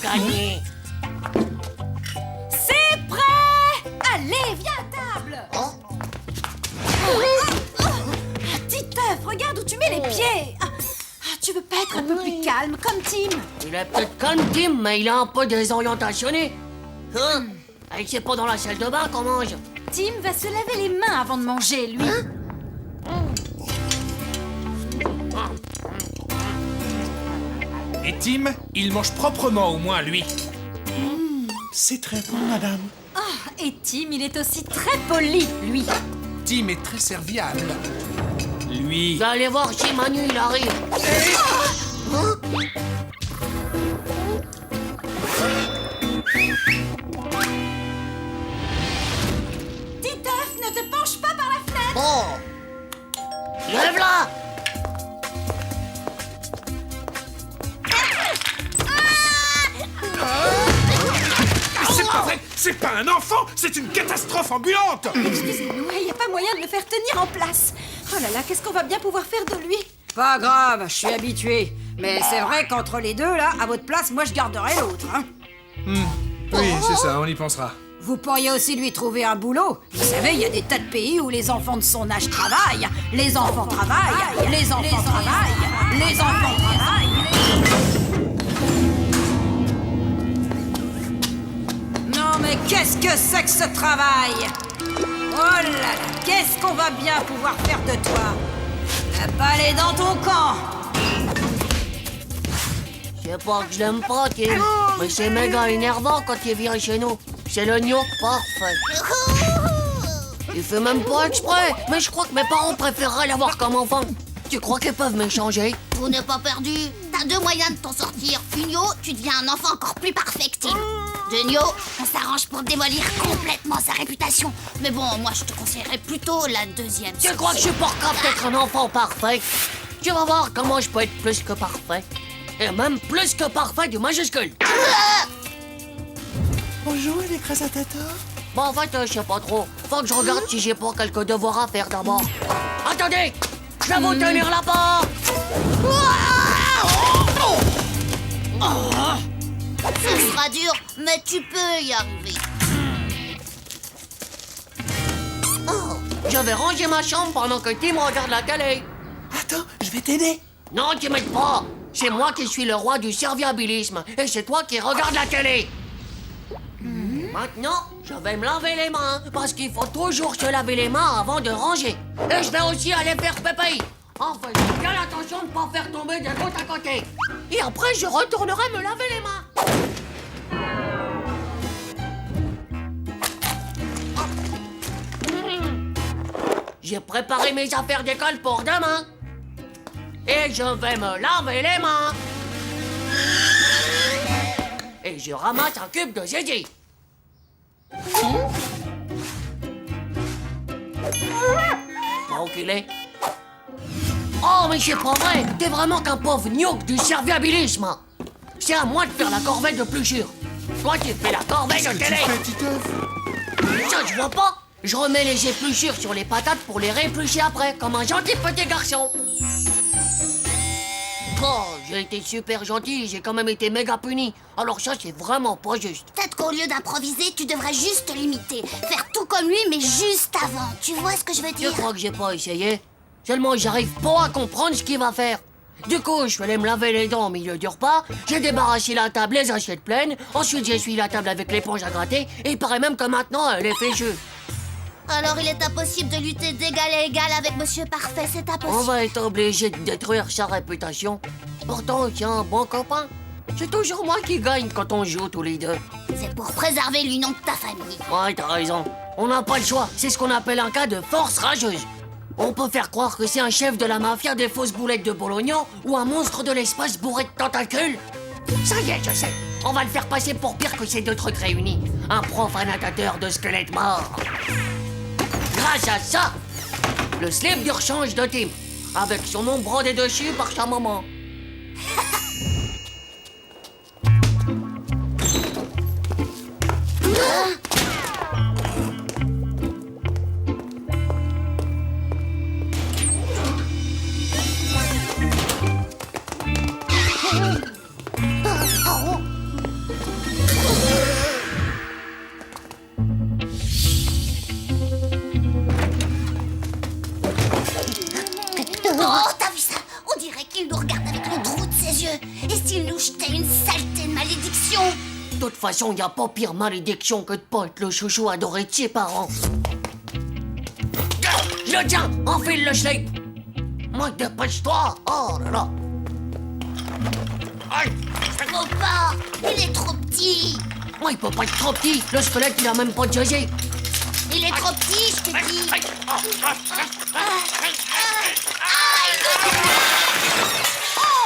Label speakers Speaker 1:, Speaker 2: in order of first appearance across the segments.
Speaker 1: gagné.
Speaker 2: C'est prêt! Allez, viens à table! Titeuf, regarde où tu mets les pieds! Tu veux pas être un peu plus calme, comme Tim?
Speaker 1: Il est peut-être comme Tim, mais il est un peu désorientationné. Hein? Et c'est pas dans la salle de bain qu'on mange.
Speaker 2: Tim va se laver les mains avant de manger, lui.
Speaker 3: Et Tim, il mange proprement au moins, lui. C'est très bon, madame.
Speaker 2: Et Tim, il est aussi très poli, lui.
Speaker 3: Tim est très serviable. Lui...
Speaker 1: Je vais aller voir si Manu, il arrive.
Speaker 2: Titeuf, ne te penche pas par la fenêtre!
Speaker 1: Oh! Lève-la!
Speaker 3: C'est pas vrai! C'est pas un enfant! C'est une catastrophe ambulante!
Speaker 2: Excusez-nous, il n'y a pas moyen de le faire tenir en place. Oh là là, qu'est-ce qu'on va bien pouvoir faire de lui?
Speaker 4: Pas grave, je suis habitué. Mais c'est vrai qu'entre les deux, là, à votre place, moi je garderai l'autre, hein.
Speaker 3: Oui, c'est ça, on y pensera.
Speaker 4: Vous pourriez aussi lui trouver un boulot. Vous savez, il y a des tas de pays où les enfants de son âge travaillent. Les enfants travaillent, les enfants travaillent, les enfants travaillent. Non mais qu'est-ce que c'est que ce travail? Oh là là, qu'est-ce qu'on va bien pouvoir faire de toi? La balle est dans ton camp.
Speaker 1: C'est pas que je l'aime pas, Tim, mais c'est méga énervant quand il vient chez nous. C'est le gnoc parfait. Il fait même pas exprès, mais je crois que mes parents préféreraient l'avoir comme enfant. Tu crois qu'ils peuvent m'échanger?
Speaker 5: Tout n'est pas perdu. T'as deux moyens de t'en sortir. Unio, tu deviens un enfant encore plus parfait que Tim. Denio, on s'arrange pour démolir complètement sa réputation. Mais bon, moi je te conseillerais plutôt la deuxième.
Speaker 1: Tu crois que je suis pas capable d'être un enfant parfait? Tu vas voir comment je peux être plus que parfait. Et même plus que parfait du majuscule.
Speaker 3: Bonjour, les Krasatator.
Speaker 1: Bon, en fait, je sais pas trop. Faut que je regarde si j'ai pas quelques devoirs à faire d'abord. Attendez! Je vais vous tenir la porte!
Speaker 5: Ce sera dur, mais tu peux y arriver.
Speaker 1: Je vais ranger ma chambre pendant que Tim regarde la télé.
Speaker 3: Attends, je vais t'aider.
Speaker 1: Non, tu m'aides pas. C'est moi qui suis le roi du serviabilisme. Et c'est toi qui regardes la télé. Maintenant, je vais me laver les mains. Parce qu'il faut toujours se laver les mains avant de ranger. Et je vais aussi aller faire pépé. Enfin, j'ai bien l'intention de ne pas faire tomber des gouttes à côté. Et après, je retournerai me laver les mains. J'ai préparé mes affaires d'école pour demain. Et je vais me laver les mains. Et je ramasse un cube de zizi. Pas où qu'il est. Oh, mais c'est pas vrai. T'es vraiment qu'un pauvre gnoc du serviabilisme. C'est à moi de faire la corvée de pluchure. Toi, tu fais la corvée de télé. Ça, je vois pas. Je remets les épluchures sur les patates pour les rééplucher après, comme un gentil petit garçon. Oh, j'ai été super gentil, j'ai quand même été méga puni. Alors ça, c'est vraiment pas juste.
Speaker 5: Peut-être qu'au lieu d'improviser, tu devrais juste te limiter. Faire tout comme lui, mais juste avant. Tu vois ce que je veux
Speaker 1: Je
Speaker 5: dire?
Speaker 1: crois que j'ai pas essayé. Seulement, j'arrive pas à comprendre ce qu'il va faire. Du coup, je suis allé me laver les dents au milieu du repas, j'ai débarrassé la table, les assiettes pleines, ensuite j'essuie la table avec l'éponge à gratter, et il paraît même que maintenant, elle est féchue.
Speaker 5: Alors il est impossible de lutter d'égal à égal avec Monsieur Parfait, c'est
Speaker 1: On
Speaker 5: impossible.
Speaker 1: va être obligé de détruire sa réputation. Pourtant, c'est un bon copain. C'est toujours moi qui gagne quand on joue tous les deux.
Speaker 5: C'est pour préserver l'union de ta famille.
Speaker 1: Ouais, t'as raison. On n'a pas le choix. C'est ce qu'on appelle un cas de force rageuse. On peut faire croire que c'est un chef de la mafia des fausses boulettes de Bologna ou un monstre de l'espace bourré de tentacules. Ça y est, je sais. On va le faire passer pour pire que ces deux trucs réunis. Un profanatateur de squelettes morts. Grâce à ça, le slip du rechange de Tim, avec son nom brodé dessus par sa maman.
Speaker 5: malédiction.
Speaker 1: De toute façon, y a pas pire malédiction que de pas être le chouchou adoré de ses parents. Je le tiens, enfile le slip. Moi, dépêche-toi. Oh là là. Aïe.
Speaker 5: Je peux pas, il est trop petit.
Speaker 1: Moi, il peut pas être trop petit. Le squelette, il a même pas de jaisé.
Speaker 5: Il est trop petit, je te dis.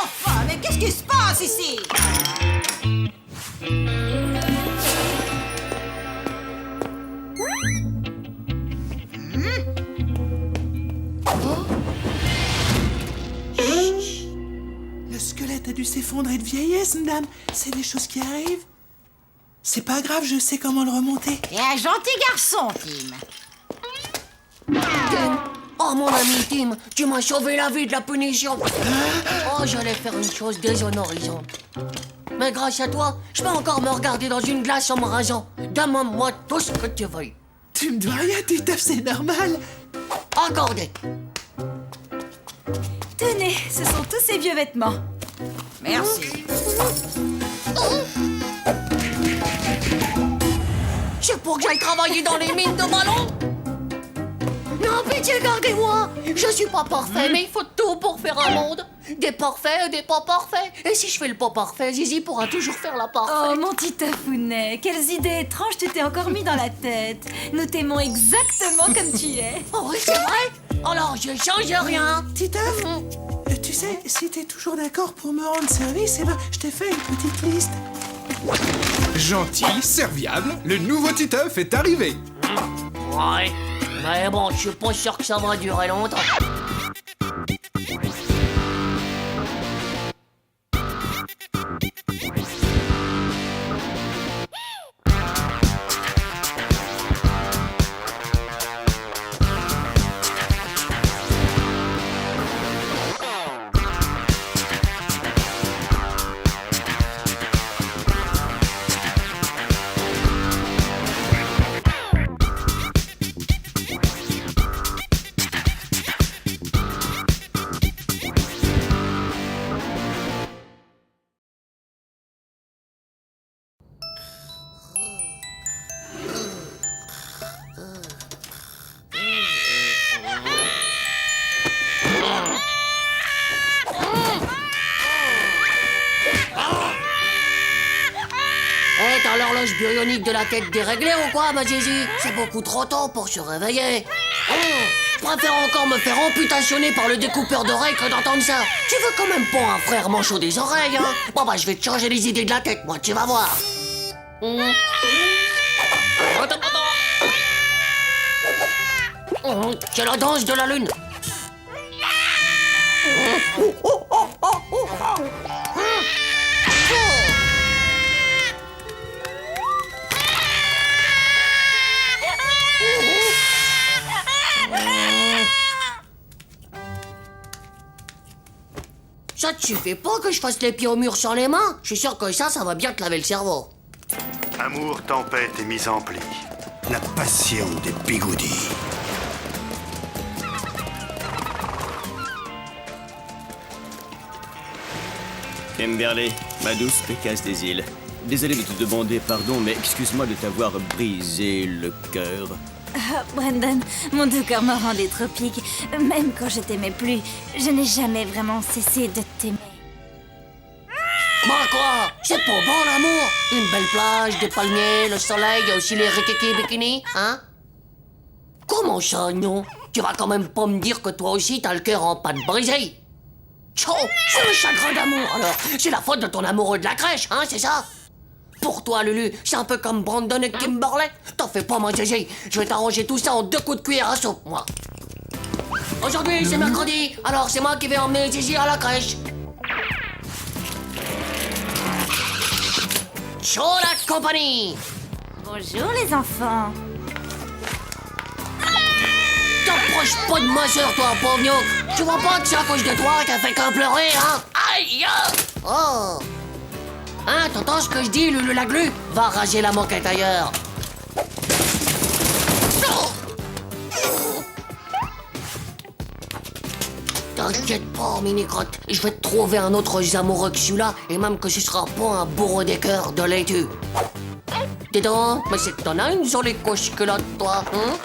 Speaker 4: Enfin, mais qu'est-ce qui se passe ici?
Speaker 6: Le squelette a dû s'effondrer de vieillesse, madame. C'est des choses qui arrivent. C'est pas grave, je sais comment le remonter.
Speaker 4: T'es un gentil garçon, Tim.
Speaker 1: Tim. Oh, mon ami Tim, tu m'as sauvé la vie de la punition. Oh, j'allais faire une chose déshonorisante. Mais grâce à toi, je peux encore me regarder dans une glace en me rasant. Demande-moi tout ce que tu veux.
Speaker 6: Tu me dois rien, Titeuf, c'est normal.
Speaker 1: Accordé.
Speaker 2: Tenez, ce sont tous ces vieux vêtements.
Speaker 4: Merci.
Speaker 1: C'est pour que j'aille travailler dans les mines de ballons? Non, pitié, gardez-moi. Je suis pas parfait, mais il faut tout pour faire un monde. Des parfaits, des pas parfaits. Et si je fais le pas parfait, Zizi pourra toujours faire la parfaite.
Speaker 2: Oh, mon titafounet, quelles idées étranges tu t'es encore mis dans la tête. Nous t'aimons exactement comme tu es.
Speaker 1: Oh oui, c'est vrai? Alors, je change rien.
Speaker 6: Titeuf, tu sais, si t'es toujours d'accord pour me rendre service, eh ben, je t'ai fait une petite liste.
Speaker 3: Gentil, serviable, le nouveau Titeuf est arrivé.
Speaker 1: Ouais, mais bon, je suis pas sûr que ça va durer longtemps. T'as l'horloge bionique de la tête déréglée ou quoi, ma Zizi? C'est beaucoup trop tôt pour se réveiller. Je préfère encore me faire amputationner par le découpeur d'oreilles que d'entendre ça. Tu veux quand même pas un frère manchot des oreilles, hein? Bon bah je vais te changer les idées de la tête, moi, tu vas voir. C'est la danse de la lune. Ça te suffit pas que je fasse les pieds au mur sans les mains? Je suis sûr que ça va bien te laver le cerveau.
Speaker 7: Amour, tempête et mise en pli. La passion des bigoudis.
Speaker 8: Kimberly, ma douce Pécasse des îles. Désolé de te demander pardon, mais excuse-moi de t'avoir brisé le cœur.
Speaker 2: Ah, Brandon, mon doux corps morant des tropiques, même quand je t'aimais plus, je n'ai jamais vraiment cessé de t'aimer.
Speaker 1: Bah quoi? C'est pas bon l'amour? Une belle plage, des palmiers, le soleil, il y a aussi les rikiki bikini, hein? Comment ça, non? Tu vas quand même pas me dire que toi aussi t'as le cœur en pâte brisée? Tchou, c'est un chagrin d'amour alors. C'est la faute de ton amoureux de la crèche, hein, c'est ça? Pour toi, Lulu, c'est un peu comme Brandon et Kimberly. T'en fais pas, mon Zizi. Je vais t'arranger tout ça en 2 coups de cuillère à soupe, moi. Aujourd'hui, c'est mercredi, alors c'est moi qui vais emmener Zizi à la crèche. Cholat Company.
Speaker 2: Bonjour les enfants.
Speaker 1: T'approches pas de ma sœur, toi, pauvre gnoc. Tu vois pas que c'est à cause de toi qu'elle fait qu'un pleurer, hein? Aïe! Oh! Hein, t'entends ce que je dis, Lulu la glu? Va raser la moquette ailleurs. T'inquiète pas, mini-crotte. Je vais te trouver un autre amoureux que celui-là, et même que ce sera pas un bourreau des cœurs de laitue. Dis donc, mais c'est que t'en as une jolie couche-culotte, toi, hein?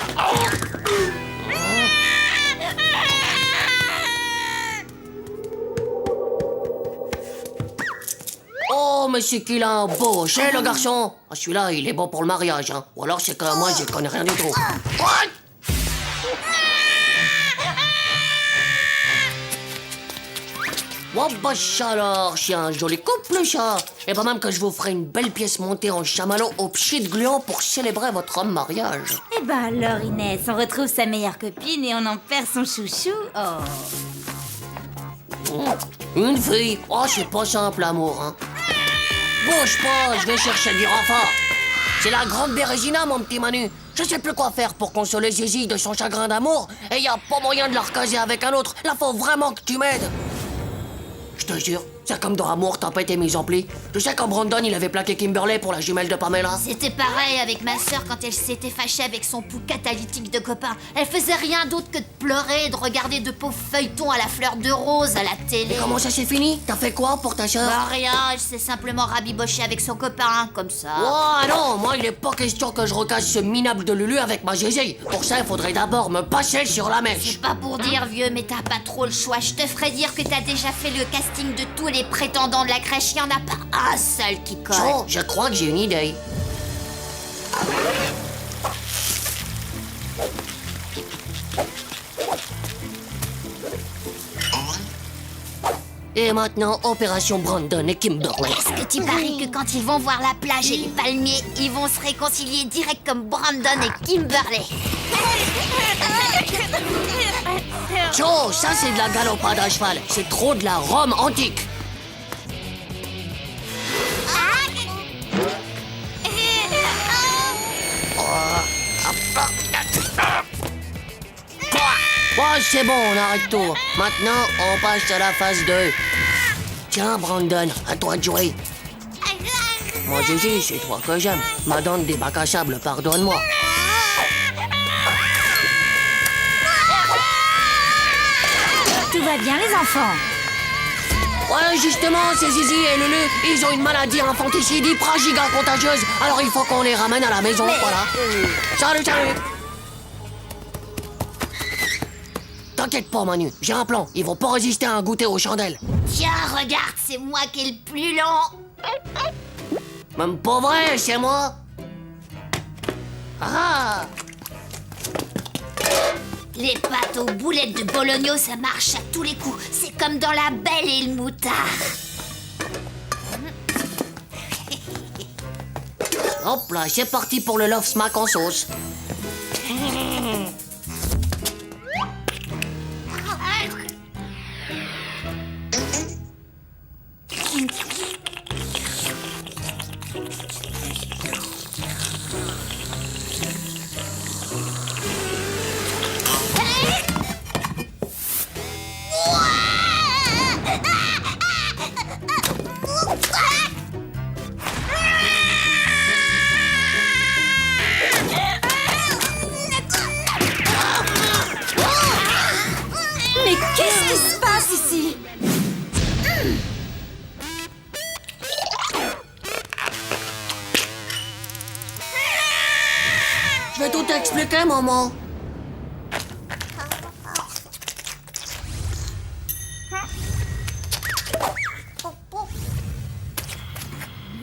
Speaker 1: Oh, mais c'est qu'il a un beau chez le garçon. Ah, celui-là, il est bon pour le mariage, hein. Ou alors c'est que moi, j'y connais rien du tout. What? Oh, bah ça alors, c'est un joli couple, ça. Et pas même que je vous ferai une belle pièce montée en chamallow au pied de gluant pour célébrer votre mariage.
Speaker 2: Eh ben alors, Inès, on retrouve sa meilleure copine et on en perd son chouchou. Oh.
Speaker 1: Une fille? Oh, c'est pas simple, l'amour, hein. Bouge pas, je vais chercher du renfort. C'est la grande Bérésina, mon petit Manu. Je sais plus quoi faire pour consoler Zizi de son chagrin d'amour, et y a pas moyen de la recaser avec un autre. Là, faut vraiment que tu m'aides. Je te jure, c'est comme dans Amour, Tempête et Mise en Pli. Tu sais quand Brandon, il avait plaqué Kimberly pour la jumelle de Pamela?
Speaker 5: C'était pareil avec ma sœur quand elle s'était fâchée avec son pouls catalytique de copain. Elle faisait rien d'autre que de pleurer et de regarder de pauvres feuilletons à la fleur de rose à la télé.
Speaker 1: Et comment ça s'est fini? T'as fait quoi pour ta sœur?
Speaker 5: Bah rien, elle s'est simplement rabibochée avec son copain, comme ça.
Speaker 1: Oh non, moi il est pas question que je recasse ce minable de Lulu avec ma Zizi. Pour ça, il faudrait d'abord me passer sur la mèche.
Speaker 5: C'est pas pour dire, vieux, mais t'as pas trop le choix. Je te ferais dire que t'as déjà fait le casting de tous les prétendants de la crèche. Y en a pas un seul qui colle.
Speaker 1: Oh, je crois que j'ai une idée. Et maintenant, opération Brandon et Kimberly.
Speaker 5: Est-ce que tu paries que quand ils vont voir la plage et les palmiers, ils vont se réconcilier direct comme Brandon et Kimberly?
Speaker 1: Joe, ça c'est de la galopade à cheval. C'est trop de la Rome antique. Oh, c'est bon, on arrête tout. Maintenant, on passe à la phase 2. Tiens, Brandon, à toi de jouer. Moi, Zizi, c'est toi que j'aime. Ma dent des bacs à sable, pardonne-moi.
Speaker 2: Tout va bien, les enfants?
Speaker 1: Ouais, justement, c'est Zizi et Lulu, ils ont une maladie infanticide hyper giga contagieuse. Alors il faut qu'on les ramène à la maison, voilà. Salut, salut. T'inquiète pas, Manu, j'ai un plan. Ils vont pas résister à un goûter aux chandelles.
Speaker 5: Tiens, regarde, c'est moi qui est le plus long.
Speaker 1: Même pas vrai, c'est moi. Ah!
Speaker 5: Les pâtes aux boulettes de Bologno, ça marche à tous les coups. C'est comme dans La Belle et le Moutard.
Speaker 1: Hop là, c'est parti pour le Love Smack en sauce.
Speaker 2: Mais qu'est-ce qui se passe ici?
Speaker 1: Je vais tout t'expliquer, maman.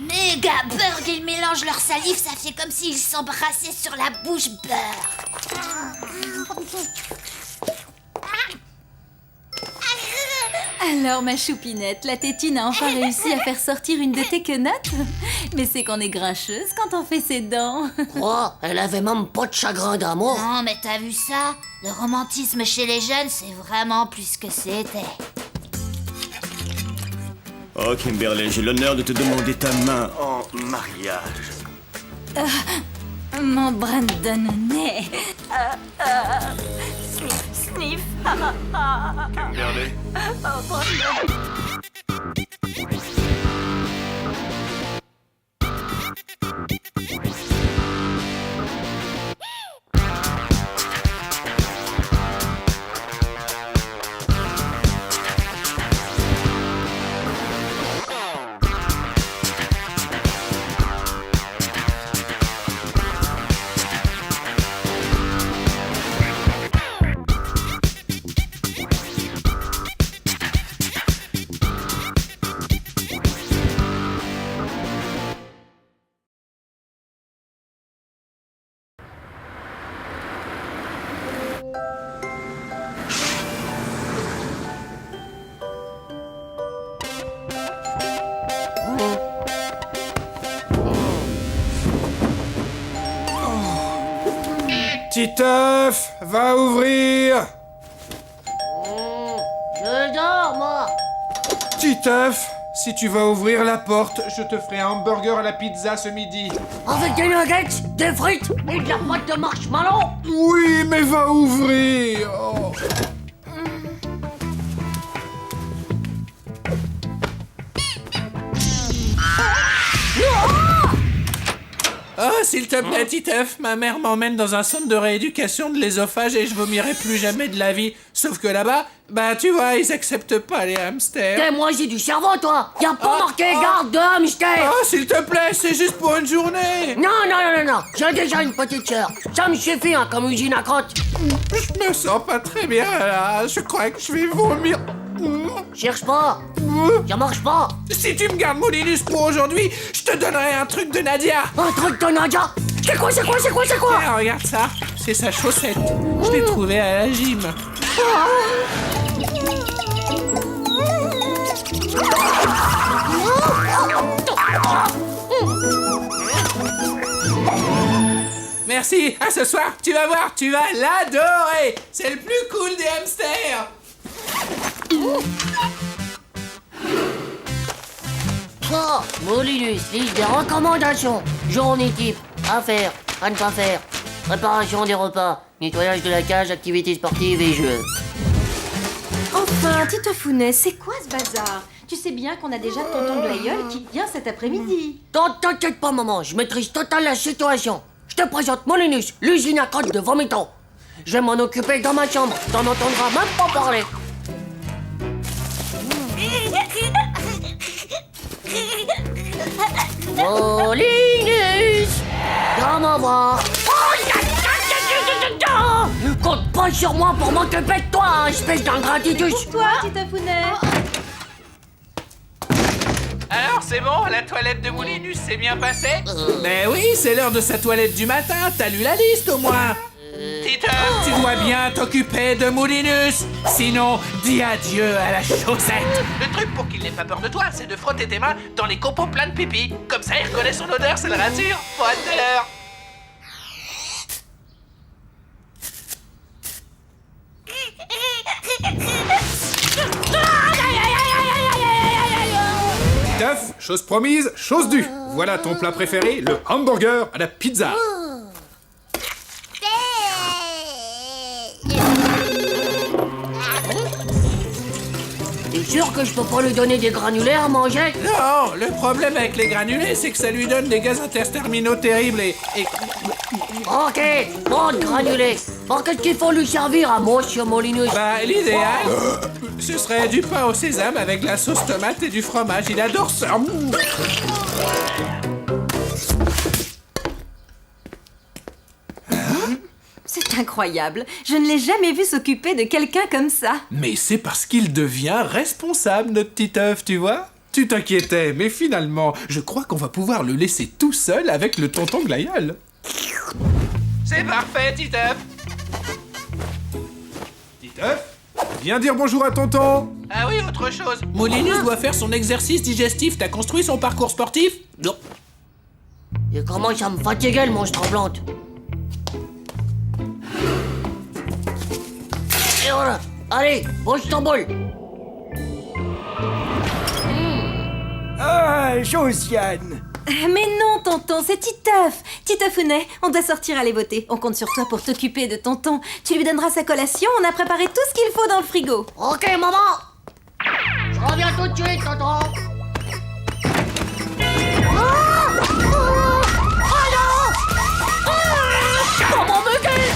Speaker 5: Méga Burg, ils mélangent leur salive, ça fait comme s'ils s'embrassaient sur la bouche beurre.
Speaker 9: Alors, ma choupinette, la tétine a enfin réussi à faire sortir une de tes quenottes? Mais c'est qu'on est grincheuse quand on fait ses dents.
Speaker 1: Quoi? Elle avait même pas de chagrin d'amour.
Speaker 5: Non, mais t'as vu ça? Le romantisme chez les jeunes, c'est vraiment plus que c'était.
Speaker 8: Oh, Kimberly, j'ai l'honneur de te demander ta main.
Speaker 7: En mariage.
Speaker 2: Mon Brandonnet. Sniff, sniff.
Speaker 7: Kimberly.
Speaker 2: Oh, Brandon.
Speaker 3: Titeuf, va ouvrir.
Speaker 1: Je dors, moi.
Speaker 3: Titeuf, si tu vas ouvrir la porte, je te ferai un hamburger à la pizza ce midi.
Speaker 1: Avec des nuggets, des frites et de la pâte de marshmallow.
Speaker 3: Oui, mais va ouvrir. Oh. Oh, s'il te plaît, Titeuf, ma mère m'emmène dans un centre de rééducation de l'œsophage et je vomirai plus jamais de la vie. Sauf que là-bas, bah tu vois, ils acceptent pas les hamsters.
Speaker 1: T'es moisi du cerveau, toi. Y a pas marqué garde de hamster.
Speaker 3: Oh, s'il te plaît, c'est juste pour une journée.
Speaker 1: Non. J'ai déjà une petite sœur. Ça me suffit, hein, comme usine à crotte.
Speaker 3: Je me sens pas très bien, là. Je crois que je vais vomir.
Speaker 1: Cherche pas. Ça marche pas.
Speaker 3: Si tu me gardes Moulinus pour aujourd'hui, je te donnerai un truc de Nadia.
Speaker 1: Un truc de Nadia. C'est quoi?
Speaker 3: Tiens, regarde ça. C'est sa chaussette. Je l'ai trouvée à la gym. Merci. À ce soir, tu vas voir, tu vas l'adorer. C'est le plus cool des hamsters.
Speaker 1: Oh, Moulinus, liste des recommandations. Journée type, à faire, à ne pas faire. Préparation des repas, nettoyage de la cage, activités sportives et jeux.
Speaker 9: Enfin, Titofounet, c'est quoi ce bazar? Tu sais bien qu'on a déjà tonton Glaïeul qui vient cet après-midi.
Speaker 1: T'inquiète pas, maman, je maîtrise total la situation. Je te présente Moulinus, l'usine à crotte de Vomiton. Je vais m'en occuper dans ma chambre, t'en entendras même pas parler. Moulinus, viens m'en voir. Compte pas sur moi pour m'occuper de toi, espèce d'ingratitus.
Speaker 9: Toi, Titofounet.
Speaker 3: Alors, c'est bon, la toilette de Moulinus s'est bien passée? Mais oui, c'est l'heure de sa toilette du matin, t'as lu la liste au moins. Titeuf, tu dois bien t'occuper de Moulinus, sinon dis adieu à la chaussette. Le truc pour qu'il n'ait pas peur de toi, c'est de frotter tes mains dans les copeaux pleins de pipi. Comme ça, il reconnaît son odeur, ça le rassure. Bon, à tout à l'heure. Titeuf, chose promise, chose due. Voilà ton plat préféré, le hamburger à la pizza.
Speaker 1: T'es sûr que je peux pas lui donner des granulés à manger?
Speaker 3: Non, le problème avec les granulés, c'est que ça lui donne des gaz interterminaux terribles et...
Speaker 1: Ok, bon de granulés. Bon, qu'est-ce qu'il faut lui servir à monsieur Moulinus?
Speaker 3: Bah, l'idéal, ce serait du pain au sésame avec de la sauce tomate et du fromage. Il adore ça.
Speaker 9: C'est incroyable. Je ne l'ai jamais vu s'occuper de quelqu'un comme ça.
Speaker 3: Mais c'est parce qu'il devient responsable, notre Titeuf, tu vois? Tu t'inquiétais, mais finalement, je crois qu'on va pouvoir le laisser tout seul avec le tonton Glaïeul. C'est parfait, Titeuf. Titeuf, viens dire bonjour à tonton. Ah oui, autre chose. Moulinus doit faire son exercice digestif. T'as construit son parcours sportif? Non.
Speaker 1: Il commence à me fatiguer, le monstre tremblante. Et voilà. Allez, pose ton bol.
Speaker 10: Ah, Josiane!
Speaker 9: Mais non, tonton, c'est Titeuf. Titofounet, on doit sortir aller voter. On compte sur toi pour t'occuper de tonton. Tu lui donneras sa collation, on a préparé tout ce qu'il faut dans le frigo.
Speaker 1: Ok, maman. Je reviens tout de suite, tonton. Maman me gueule.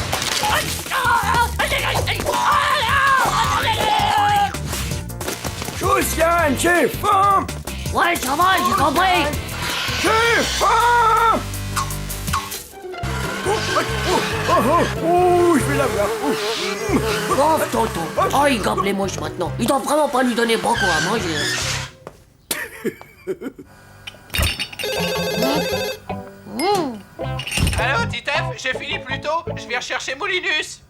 Speaker 10: Josiane, j'ai faim!
Speaker 1: Ouais, ça va, j'ai compris.
Speaker 10: J'ai faim! Oh, je vais l'avoir.
Speaker 1: Pauvre tonton. Oh, il gobe les mouches maintenant. Il doit vraiment pas lui donner beaucoup à manger.
Speaker 3: Allô, Titeuf, j'ai fini plus tôt. Je viens chercher Moulinus.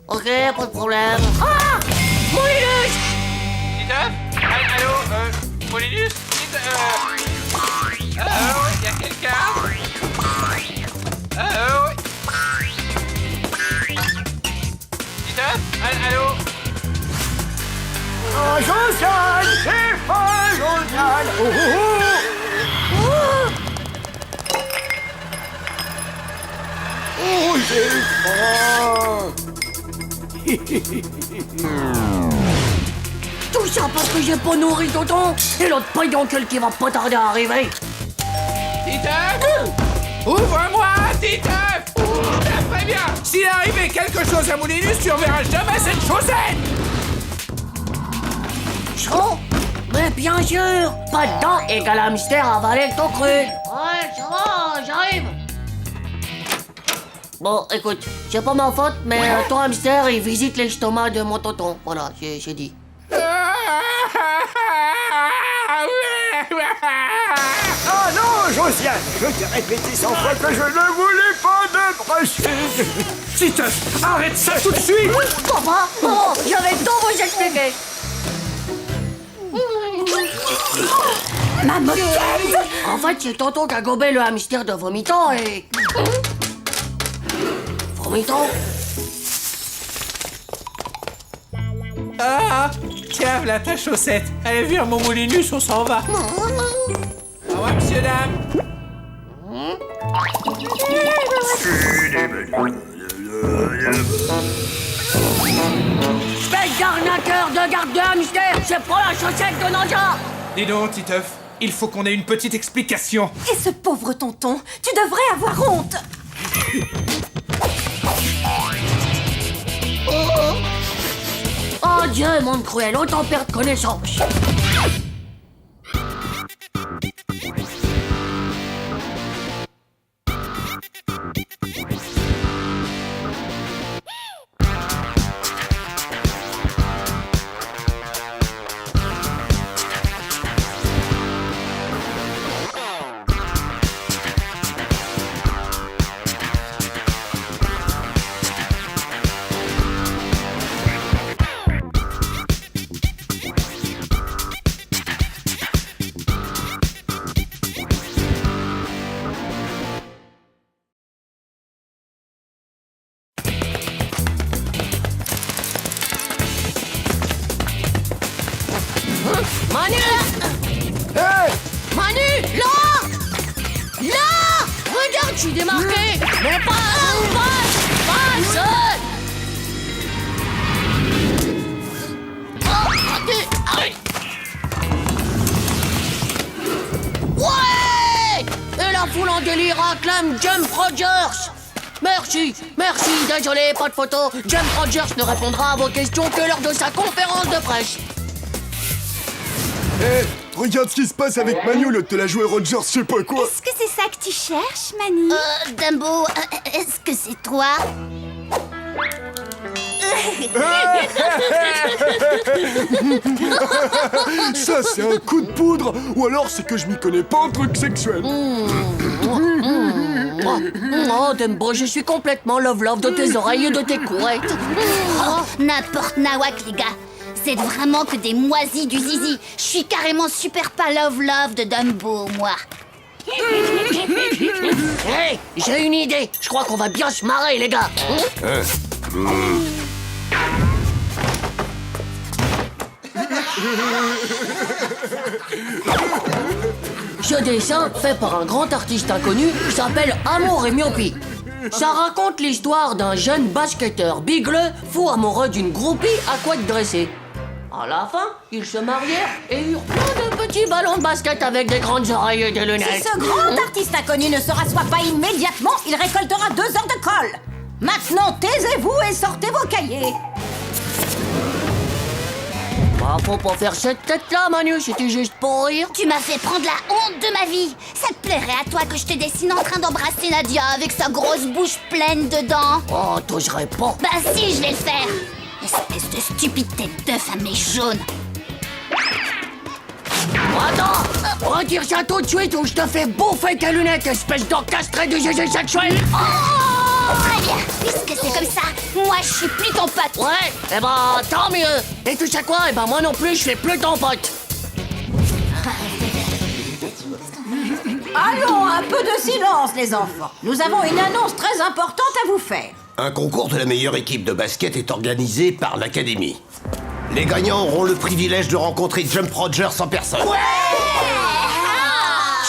Speaker 1: Ok, pas de problème. Ah! Moulinus!
Speaker 3: Titeuf? Allô, Moulinus? Allô, y'a quelqu'un? Allô?
Speaker 1: Tout ça parce que j'ai pas nourri tonton et l'autre pédoncule qui va pas tarder à arriver.
Speaker 3: Titeuf! Ouvre-moi, Titeuf! Je te préviens, s'il arrivait quelque chose à Moulinus, tu reverras jamais cette chaussette!
Speaker 1: Chaud? Mais bien sûr! Pas de dents égale hamster avalé ton cru. Ouais, ça va, j'arrive. Bon, écoute, c'est pas ma faute, mais ton hamster, il visite l'estomac de mon tonton. Voilà, j'ai dit.
Speaker 10: Oh non, Josiane, je t'ai répété 100 fois que je ne voulais pas de brusquerie.
Speaker 3: Titeuf, arrête ça tout de suite!
Speaker 1: Papa, oh, je vais tout vous expliquer.
Speaker 2: Ma moquette!
Speaker 1: En fait, c'est tonton qui a gobé le hamster de Vomiton et... Vomiton?
Speaker 3: Ah, tiens, voilà ta chaussette. Allez, viens, mon Moulinus, on s'en va. Au revoir, monsieur, dame.
Speaker 1: Espèce d'arnaqueur de garde de hamster, c'est pour la chaussette de Nadia.
Speaker 3: Dis donc, Titeuf, il faut qu'on ait une petite explication.
Speaker 9: Et ce pauvre tonton, tu devrais avoir honte.
Speaker 1: Oh Dieu, monde cruel, autant perdre connaissance. Manu!
Speaker 10: Hey!
Speaker 1: Manu! Là! Là! Regarde, je suis démarqué! Mais passe! Oh, raté! Arrête! Ouais! Et la foule en délire acclame Jump Rogers! Merci, désolé, pas de photo. Jump Rogers ne répondra à vos questions que lors de sa conférence de presse.
Speaker 10: Hé, regarde ce qui se passe avec Manu, l'autre de la jouer Rogers, je sais pas quoi.
Speaker 2: Est-ce que c'est ça que tu cherches, Manu?
Speaker 5: Dumbo, est-ce que c'est toi?
Speaker 10: Ça, c'est un coup de poudre, ou alors c'est que je m'y connais pas en trucs sexuels.
Speaker 1: Oh, Dumbo, je suis complètement love de tes oreilles et de tes couettes.
Speaker 5: Oh, n'importe nawak, les gars. C'est vraiment que des moisis du zizi. Je suis carrément super pas love de Dumbo, moi.
Speaker 1: Hey, j'ai une idée. Je crois qu'on va bien se marrer, les gars. Ce dessin, fait par un grand artiste inconnu, s'appelle Amour et Myopie. Ça raconte l'histoire d'un jeune basketteur bigleux, fou amoureux d'une groupie à couette dressée. À la fin, ils se marièrent et eurent plein de petits ballons de basket avec des grandes oreilles et des lunettes.
Speaker 4: Si ce grand artiste inconnu ne se rassoit pas immédiatement, il récoltera 2 heures de colle. Maintenant, taisez-vous et sortez vos cahiers.
Speaker 1: Bah, faut pas faire cette tête-là, Manu, c'était juste pour rire.
Speaker 5: Tu m'as fait prendre la honte de ma vie. Ça te plairait à toi que je te dessine en train d'embrasser Nadia avec sa grosse bouche pleine de dents?
Speaker 1: Oh, t'oserais pas.
Speaker 5: Bah si, je vais le faire. Espèce de stupide tête d'œuf à mes jaunes.
Speaker 1: Attends, retire ça tout de suite ou je te fais bouffer tes lunettes, espèce d'encastré du GG sexuel.
Speaker 5: Très bien, puisque c'est comme ça, moi je suis plus ton pote.
Speaker 1: Ouais, eh ben tant mieux. Et tu sais quoi, eh ben moi non plus je fais plus ton pote.
Speaker 4: Allons, un peu de silence, les enfants. Nous avons une annonce très importante à vous faire.
Speaker 11: Un concours de la meilleure équipe de basket est organisé par l'Académie. Les gagnants auront le privilège de rencontrer Jump Rogers en personne.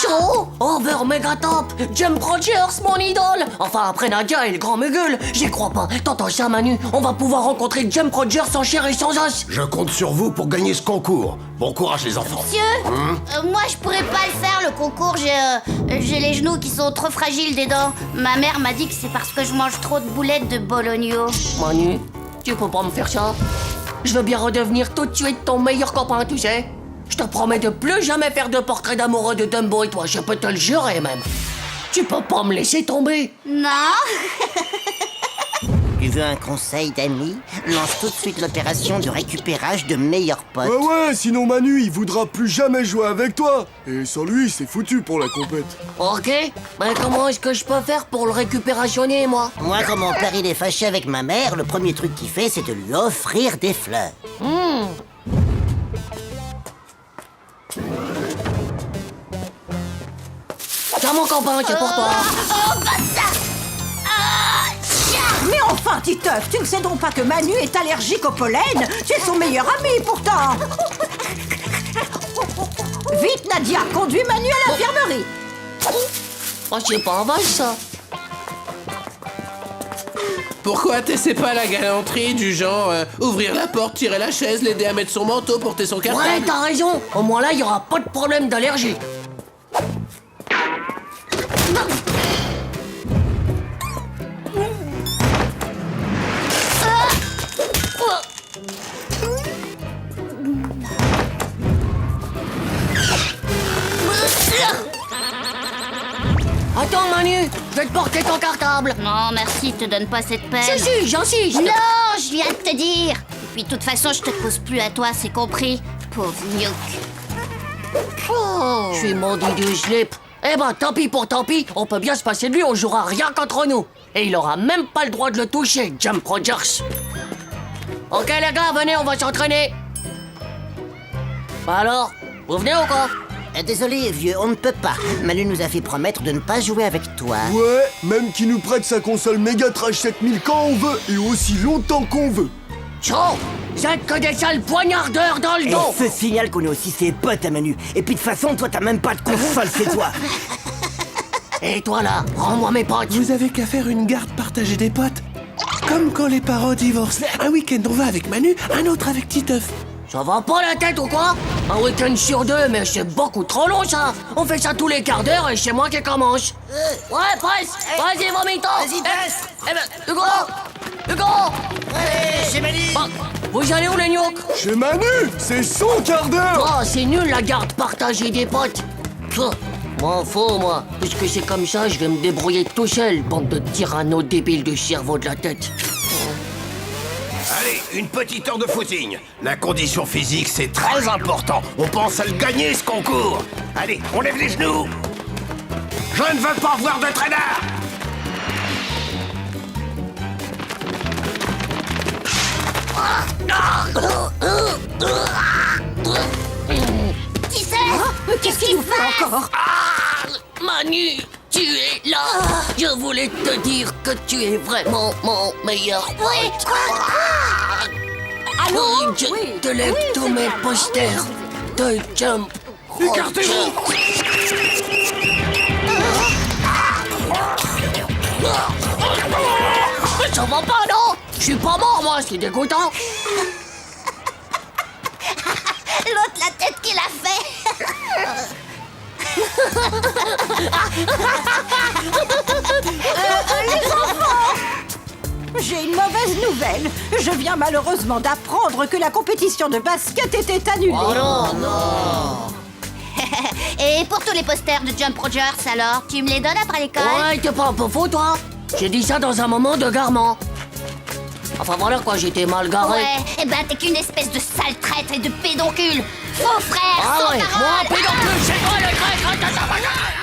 Speaker 1: Chaud, over méga top, Jump Rogers, mon idole. Enfin, après Nadia et le grand Muggle, j'y crois pas. T'entends ça, Manu? On va pouvoir rencontrer Jump Rogers sans chair et sans os.
Speaker 11: Je compte sur vous pour gagner ce concours. Bon courage les enfants.
Speaker 5: Monsieur, moi je pourrais pas le faire le concours, j'ai les genoux qui sont trop fragiles des dents. Ma mère m'a dit que c'est parce que je mange trop de boulettes de bologno.
Speaker 1: Manu, tu peux pas me faire ça. Je veux bien redevenir tout de suite ton meilleur copain, tu sais. Je te promets de plus jamais faire de portrait d'amoureux de Dumbo et toi, je peux te le jurer même. Tu peux pas me laisser tomber.
Speaker 5: Non.
Speaker 12: Tu veux un conseil d'ami? Lance tout de suite l'opération de récupérage de meilleurs potes.
Speaker 10: Ouais, sinon Manu, il voudra plus jamais jouer avec toi. Et sans lui, c'est foutu pour la compète.
Speaker 1: Ok, mais comment est-ce que je peux faire pour le récupérationner, moi?
Speaker 12: Moi, quand mon père il est fâché avec ma mère, le premier truc qu'il fait, c'est de lui offrir des fleurs.
Speaker 1: Tiens, mon copain, c'est pour toi.
Speaker 5: Oh, pas ça.
Speaker 4: Mais enfin, Titeuf, tu ne sais donc pas que Manu est allergique au pollen? Tu es son meilleur ami, pourtant. Vite, Nadia, conduis Manu à l'infirmerie.
Speaker 1: Oh, c'est pas mal, ça.
Speaker 3: Pourquoi t'essaies pas la galanterie du genre ouvrir la porte, tirer la chaise, l'aider à mettre son manteau, porter son cartable?
Speaker 1: Ouais, t'as raison. Au moins là, il y aura pas de problème d'allergie. Attends, Manu, je vais te porter ton cartable.
Speaker 5: Non, merci, te donne pas cette peine.
Speaker 1: Si, j'insiste.
Speaker 5: Non, je viens de te dire. Et puis de toute façon, je te cause plus à toi, c'est compris. Pauvre Gnoc.
Speaker 1: Oh, je suis maudit du slip. Eh ben, tant pis pour tant pis, on peut bien se passer de lui, on jouera rien qu'entre nous. Et il aura même pas le droit de le toucher, Jump Rogers. Ok les gars, venez, on va s'entraîner. Bah alors, vous venez ou quoi?
Speaker 12: Désolé, vieux, on ne peut pas. Manu nous a fait promettre de ne pas jouer avec toi.
Speaker 10: Ouais, même qu'il nous prête sa console Mega Trash 7000 quand on veut et aussi longtemps qu'on veut.
Speaker 1: Chaud, vous êtes que des sales poignardeurs dans le
Speaker 12: Et
Speaker 1: dos.
Speaker 12: ce signal qu'on est aussi ses potes à Manu. Et puis de toute façon, toi t'as même pas de console, c'est toi.
Speaker 1: Et toi là, rends-moi mes potes.
Speaker 6: Vous avez qu'à faire une garde partagée des potes. Comme quand les parents divorcent. Un week-end on va avec Manu, un autre avec Titeuf.
Speaker 1: Ça va pas la tête ou quoi? Un week-end sur deux, mais c'est beaucoup trop long ça. On fait ça tous les quarts d'heure et c'est moi qui commence. Ouais, presse. Vas-y, vomito.
Speaker 12: Vas-y, presse.
Speaker 1: Eh ben, Hugo.
Speaker 12: C'est Manu.
Speaker 1: Vous allez où les gnocks?
Speaker 10: Chez Manu, c'est son quart d'heure.
Speaker 1: Oh, c'est nul la garde partagée des potes. M'en fous, moi. Puisque c'est comme ça, je vais me débrouiller tout seul, bande de tyrannos débiles du cerveau de la tête.
Speaker 11: Allez, une petite heure de footing. La condition physique, c'est très important. On pense à le gagner, ce concours. Allez, on lève les genoux. Je ne veux pas voir de traînard.
Speaker 4: Qu'est-ce qu'il nous fait encore?
Speaker 1: Manu, tu es là. Je voulais te dire que tu es vraiment mon meilleur pote.
Speaker 5: Oui, quoi?
Speaker 1: Allô? Je te lève tous mes posters de Jump.
Speaker 11: Écartez-vous.
Speaker 1: Mais ça va pas, non? Je suis pas mort, moi, c'est dégoûtant.
Speaker 5: L'autre, la tête qu'il a fait.
Speaker 4: Les enfants! J'ai une mauvaise nouvelle. Je viens malheureusement d'apprendre que la compétition de basket était annulée.
Speaker 1: Oh non.
Speaker 5: Et pour tous les posters de Jump Rogers, alors, tu me les donnes après l'école?
Speaker 1: Ouais, t'es pas un peu fou, toi? J'ai dit ça dans un moment de garement. Enfin voilà quoi, j'étais mal garé.
Speaker 5: Ouais, eh ben t'es qu'une espèce de sale traître et de pédoncule. Faux frère,
Speaker 1: Ah
Speaker 5: sans
Speaker 1: ouais,
Speaker 5: parole.
Speaker 1: moi, pédoncule, c'est toi le traître de ta bagarre.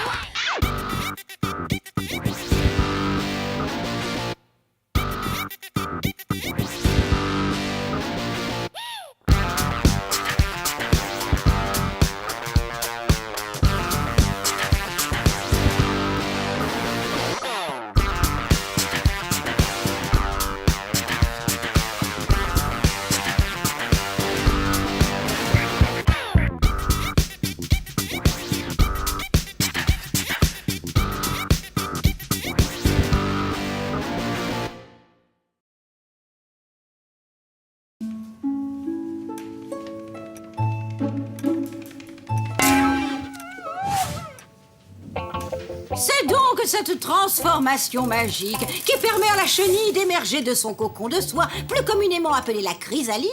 Speaker 4: C'est donc cette transformation magique qui permet à la chenille d'émerger de son cocon de soie, plus communément appelé la chrysalide,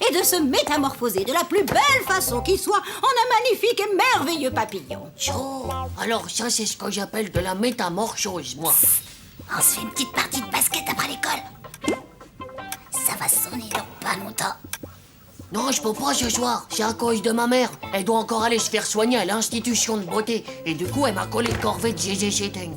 Speaker 4: et de se métamorphoser de la plus belle façon qui soit en un magnifique et merveilleux papillon.
Speaker 1: Oh, alors ça, c'est ce que j'appelle de la métamorphose, moi.
Speaker 5: On se fait une petite partie de basket après l'école. Ça va sonner dans pas longtemps.
Speaker 1: Non, je peux pas ce soir. C'est à cause de ma mère. Elle doit encore aller se faire soigner à l'institution de beauté. Et du coup, elle m'a collé le corvée de Zézé Chétaigne.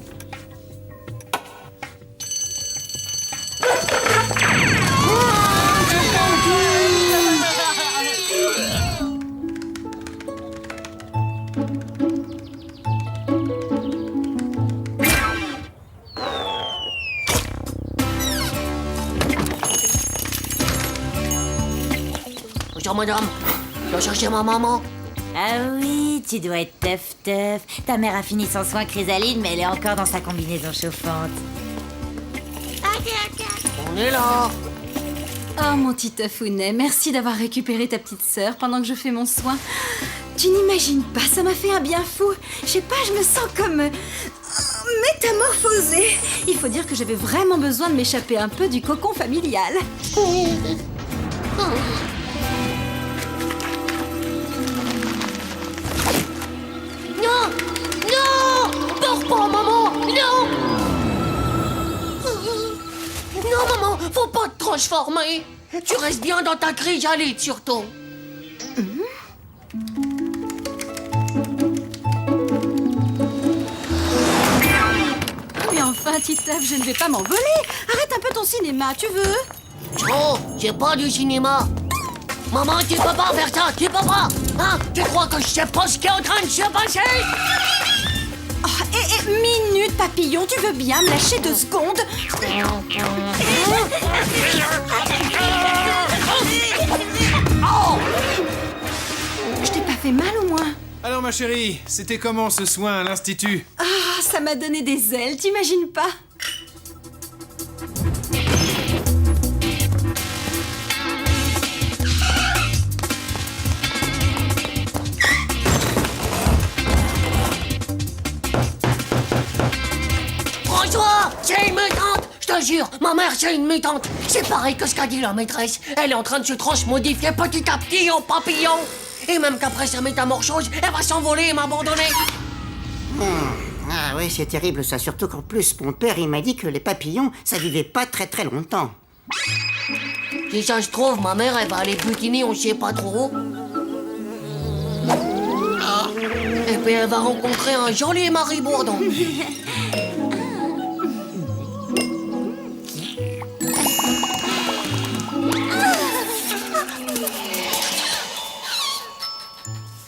Speaker 1: Bonjour, madame. Je dois chercher ma maman.
Speaker 2: Ah oui, tu dois être teuf. Ta mère a fini son soin chrysalide, mais elle est encore dans sa combinaison chauffante.
Speaker 1: On est là.
Speaker 9: Oh, mon petit Tafounet, merci d'avoir récupéré ta petite sœur pendant que je fais mon soin. Tu n'imagines pas, ça m'a fait un bien fou. Je sais pas, je me sens comme... métamorphosée. Il faut dire que j'avais vraiment besoin de m'échapper un peu du cocon familial.
Speaker 1: Non! Non! Pars pas, maman! Non! Non, maman, faut pas te transformer. Tu restes bien dans ta chrysalide, surtout.
Speaker 9: Mais enfin, Titeuf, je ne vais pas m'envoler. Arrête un peu ton cinéma, tu veux?
Speaker 1: Oh, c'est pas du cinéma. Maman, tu peux pas faire ça, tu peux pas. Hein? Tu crois que je sais pas ce qui est en train de se passer?
Speaker 9: Oh, minute, papillon, tu veux bien me lâcher 2 secondes?
Speaker 1: Oh!
Speaker 9: Je t'ai pas fait mal au moins?
Speaker 13: Alors ma chérie, c'était comment ce soin à l'institut?
Speaker 9: Ah, ça m'a donné des ailes, t'imagines pas?
Speaker 1: François, c'est une mutante! Je te jure, ma mère, c'est une mutante! C'est pareil que ce qu'a dit la maîtresse. Elle est en train de se transmodifier petit à petit en papillon! Et même qu'après sa métamorphose, elle va s'envoler et m'abandonner!
Speaker 12: Ah oui, c'est terrible ça, surtout qu'en plus, mon père, il m'a dit que les papillons, ça vivait pas très très longtemps.
Speaker 1: Si ça se trouve, ma mère, elle va aller butiner, on sait pas trop. Et puis elle va rencontrer un joli Marie Bourdon.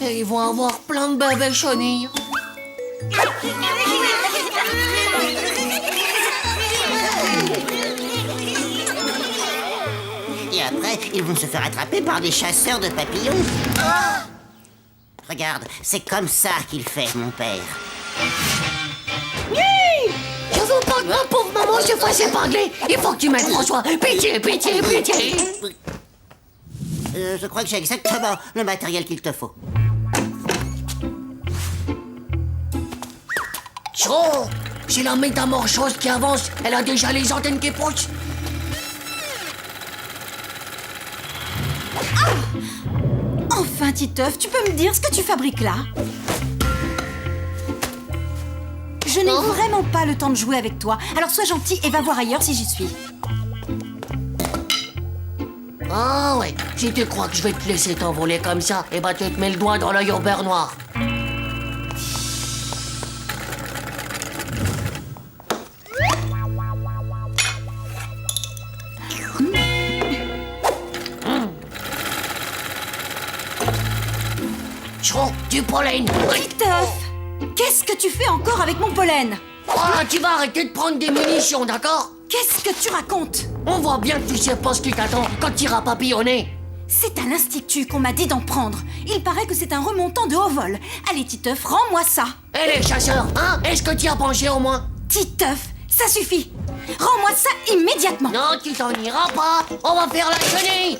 Speaker 1: Et ils vont avoir plein de bébés chenilles.
Speaker 12: Et après, ils vont se faire attraper par des chasseurs de papillons. Regarde, c'est comme ça qu'il fait, mon père.
Speaker 1: Je veux pas que ma pauvre maman se fasse épingler. Il faut que tu m'aides, François. Pitié, pitié, pitié.
Speaker 12: Je crois que j'ai exactement le matériel qu'il te faut.
Speaker 1: Oh, c'est la métamorphose qui avance. Elle a déjà les antennes qui poussent.
Speaker 9: Enfin, Titeuf, tu peux me dire ce que tu fabriques là? Je n'ai vraiment pas le temps de jouer avec toi. Alors sois gentil et va voir ailleurs si j'y suis.
Speaker 1: Ah ouais, si tu crois que je vais te laisser t'envoler comme ça, eh ben tu te mets le doigt dans l'œil au beurre noir. Du pollen.
Speaker 9: Titeuf, qu'est-ce que tu fais encore avec mon pollen?
Speaker 1: Oh, tu vas arrêter de prendre des munitions, d'accord?
Speaker 9: Qu'est-ce que tu racontes?
Speaker 1: On voit bien que tu sais pas ce qui t'attend quand tu iras papillonner.
Speaker 9: C'est à l'institut qu'on m'a dit d'en prendre. Il paraît que c'est un remontant de haut vol. Allez, Titeuf, rends-moi ça.
Speaker 1: Et les chasseurs, hein? Est-ce que tu as penché au moins?
Speaker 9: Titeuf, ça suffit. Rends-moi ça immédiatement.
Speaker 1: Non, tu t'en iras pas. On va faire la chenille.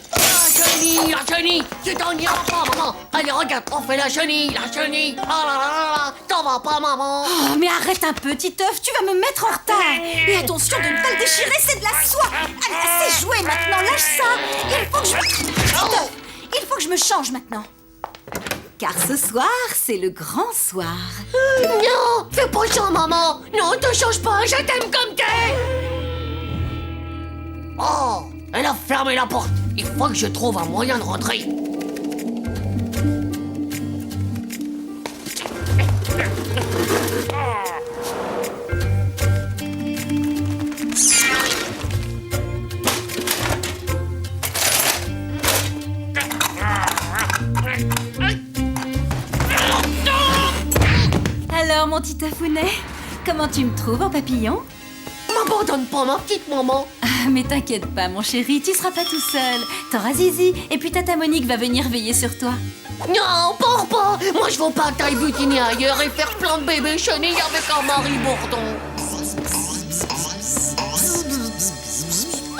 Speaker 1: La chenille, tu t'en iras pas, maman. Allez, regarde, on fait la chenille. Ah là là là là, t'en vas pas, maman.
Speaker 4: Oh, mais arrête un peu, Titeuf, tu vas me mettre en retard. Et attention de ne pas le déchirer, c'est de la soie. Allez, assez joué maintenant, lâche ça. Il faut que je... Titeuf, il faut que je me change maintenant. Car ce soir, c'est le grand soir.
Speaker 1: Non, fais pas ça, maman. Non, te change pas, je t'aime comme t'es. Oh, elle a fermé la porte. Il faut que je trouve un moyen de rentrer.
Speaker 9: Alors, mon Titafounet, comment tu me trouves en papillon?
Speaker 1: M'abandonne pas, ma petite maman.
Speaker 9: Ah, mais t'inquiète pas, mon chéri, tu seras pas tout seul. T'auras Zizi, et puis Tata Monique va venir veiller sur toi.
Speaker 1: Non, pars pas. Moi, je veux pas taille butiner ailleurs et faire plein de bébés chenilles avec un mari bourdon.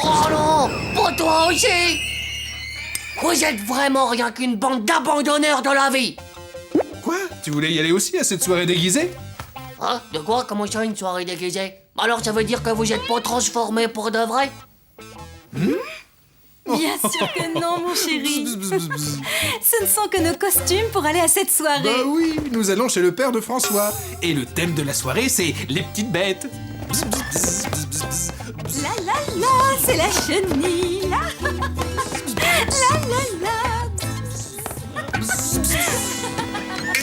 Speaker 1: Oh non, pas toi aussi. Vous êtes vraiment rien qu'une bande d'abandonneurs de la vie.
Speaker 13: Quoi? Tu voulais y aller aussi à cette soirée déguisée?
Speaker 1: Hein? De quoi? Comment ça, une soirée déguisée? Alors ça veut dire que vous êtes pas transformés pour de vrai?
Speaker 9: Bien sûr que non, mon chéri. Ce ne sont que nos costumes pour aller à cette soirée.
Speaker 13: Bah oui, nous allons chez le père de François. Et le thème de la soirée, c'est les petites bêtes.
Speaker 9: La la la, c'est la chenille. La la la.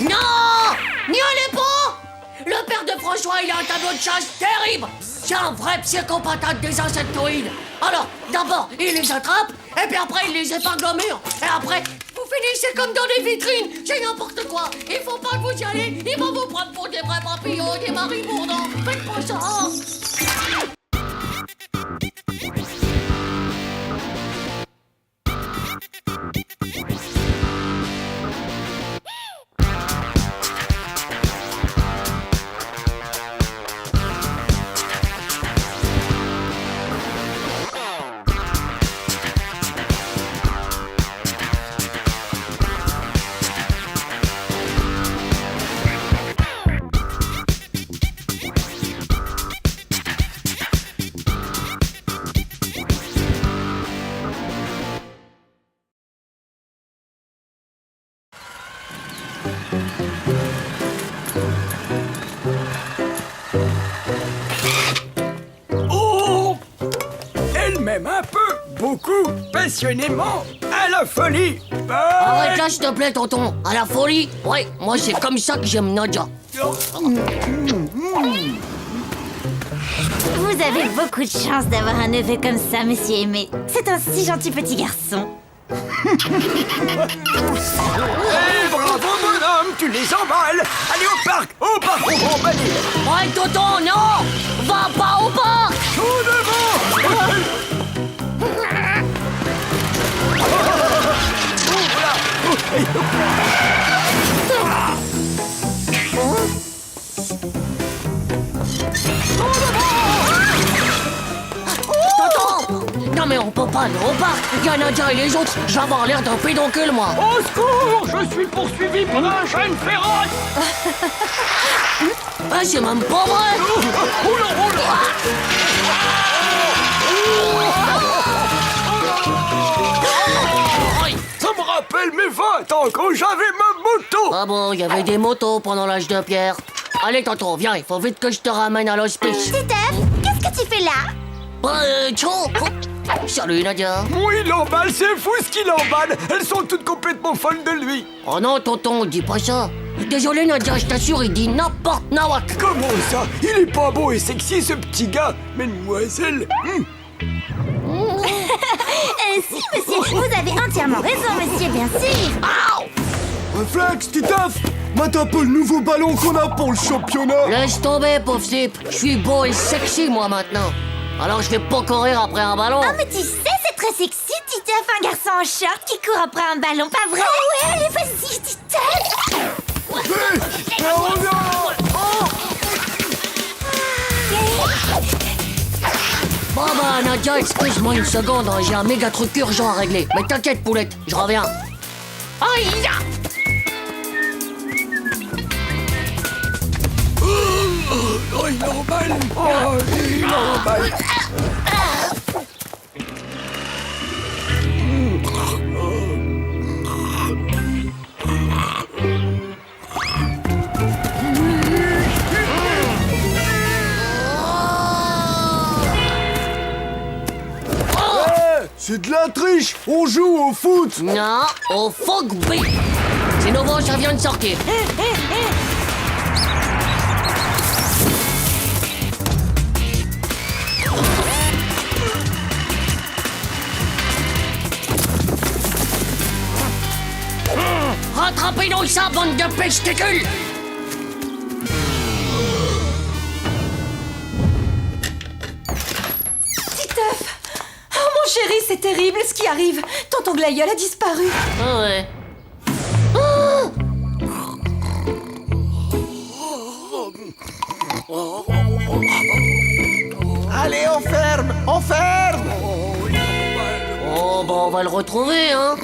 Speaker 1: Non! N'y allez pas! Le père de François, il a un tableau de chasse terrible! C'est un vrai psychopathe des insectoïdes! Alors, d'abord, il les attrape, et puis après, il les épingle au mur! Et après, vous finissez comme dans des vitrines! C'est n'importe quoi! Il faut pas que vous y allez! Ils vont vous prendre pour des vrais papillons, des maris bourdons! Faites pas ça!
Speaker 10: Même un peu, beaucoup, passionnément, à la folie.
Speaker 1: Arrête là, s'il te plaît, tonton. À la folie? Ouais, moi, c'est comme ça que j'aime Nadia.
Speaker 2: Vous avez beaucoup de chance d'avoir un neveu comme ça, monsieur Aimé. C'est un si gentil petit garçon.
Speaker 10: Eh, bravo, bonhomme, tu les emballes. Allez au parc, on va emballer.
Speaker 1: Ouais, tonton, non! Va pas au parc!
Speaker 10: Tout devant.
Speaker 1: Tonton! Non mais on peut pas aller au parc! Y'a Nadia et les autres! Je vais avoir l'air d'un pédoncule, moi!
Speaker 10: Au secours, je suis poursuivi par un chêne féroce.
Speaker 1: Ah, c'est même pas vrai!
Speaker 10: Ça me rappelle mes 20 ans quand j'avais ma moto.
Speaker 1: Ah bon, il y avait des motos pendant l'âge de pierre. Allez, tonton, viens, il faut vite que je te ramène à l'hospice.
Speaker 2: Titeuf, qu'est-ce que tu fais là?
Speaker 1: Tchou! Salut, Nadia.
Speaker 10: Oui, il l'emballe, c'est fou ce qu'il emballe. Elles sont toutes complètement folles de lui.
Speaker 1: Oh non, tonton, dis pas ça. Désolé, Nadia, je t'assure, il dit n'importe nawak.
Speaker 10: Comment ça? Il est pas beau et sexy, ce petit gars. Mademoiselle.
Speaker 2: Si, monsieur, vous avez entièrement raison, monsieur, bien sûr.
Speaker 10: Réflexe, Titeuf. Mate un peu le nouveau ballon qu'on a pour le championnat.
Speaker 1: Laisse tomber, pauvre slip. Je suis beau et sexy, moi, maintenant. Alors, je vais pas courir après un ballon.
Speaker 2: Oh, mais tu sais, c'est très sexy, Titeuf, un garçon en short qui court après un ballon, pas vrai? Oh ouais, allez, vas-y, Titeuf.
Speaker 1: Bon, bah, Nadia, excuse-moi une seconde, hein, j'ai un méga truc urgent à régler. Mais t'inquiète, poulette, je reviens. Aïe!
Speaker 10: Oh, il l'emballe. Oh, il l'emballe. C'est de la triche. On joue au foot.
Speaker 1: Non, au rugby. C'est nouveau, ça vient de sortir. Rattrapez-nous ça, bande de pesticules!
Speaker 9: Titeuf! Oh mon chéri, c'est terrible ce qui arrive. Tonton Glaïeul a disparu.
Speaker 1: Ah ouais.
Speaker 11: Allez, on ferme.
Speaker 1: Oh, bon, on va le retrouver, hein.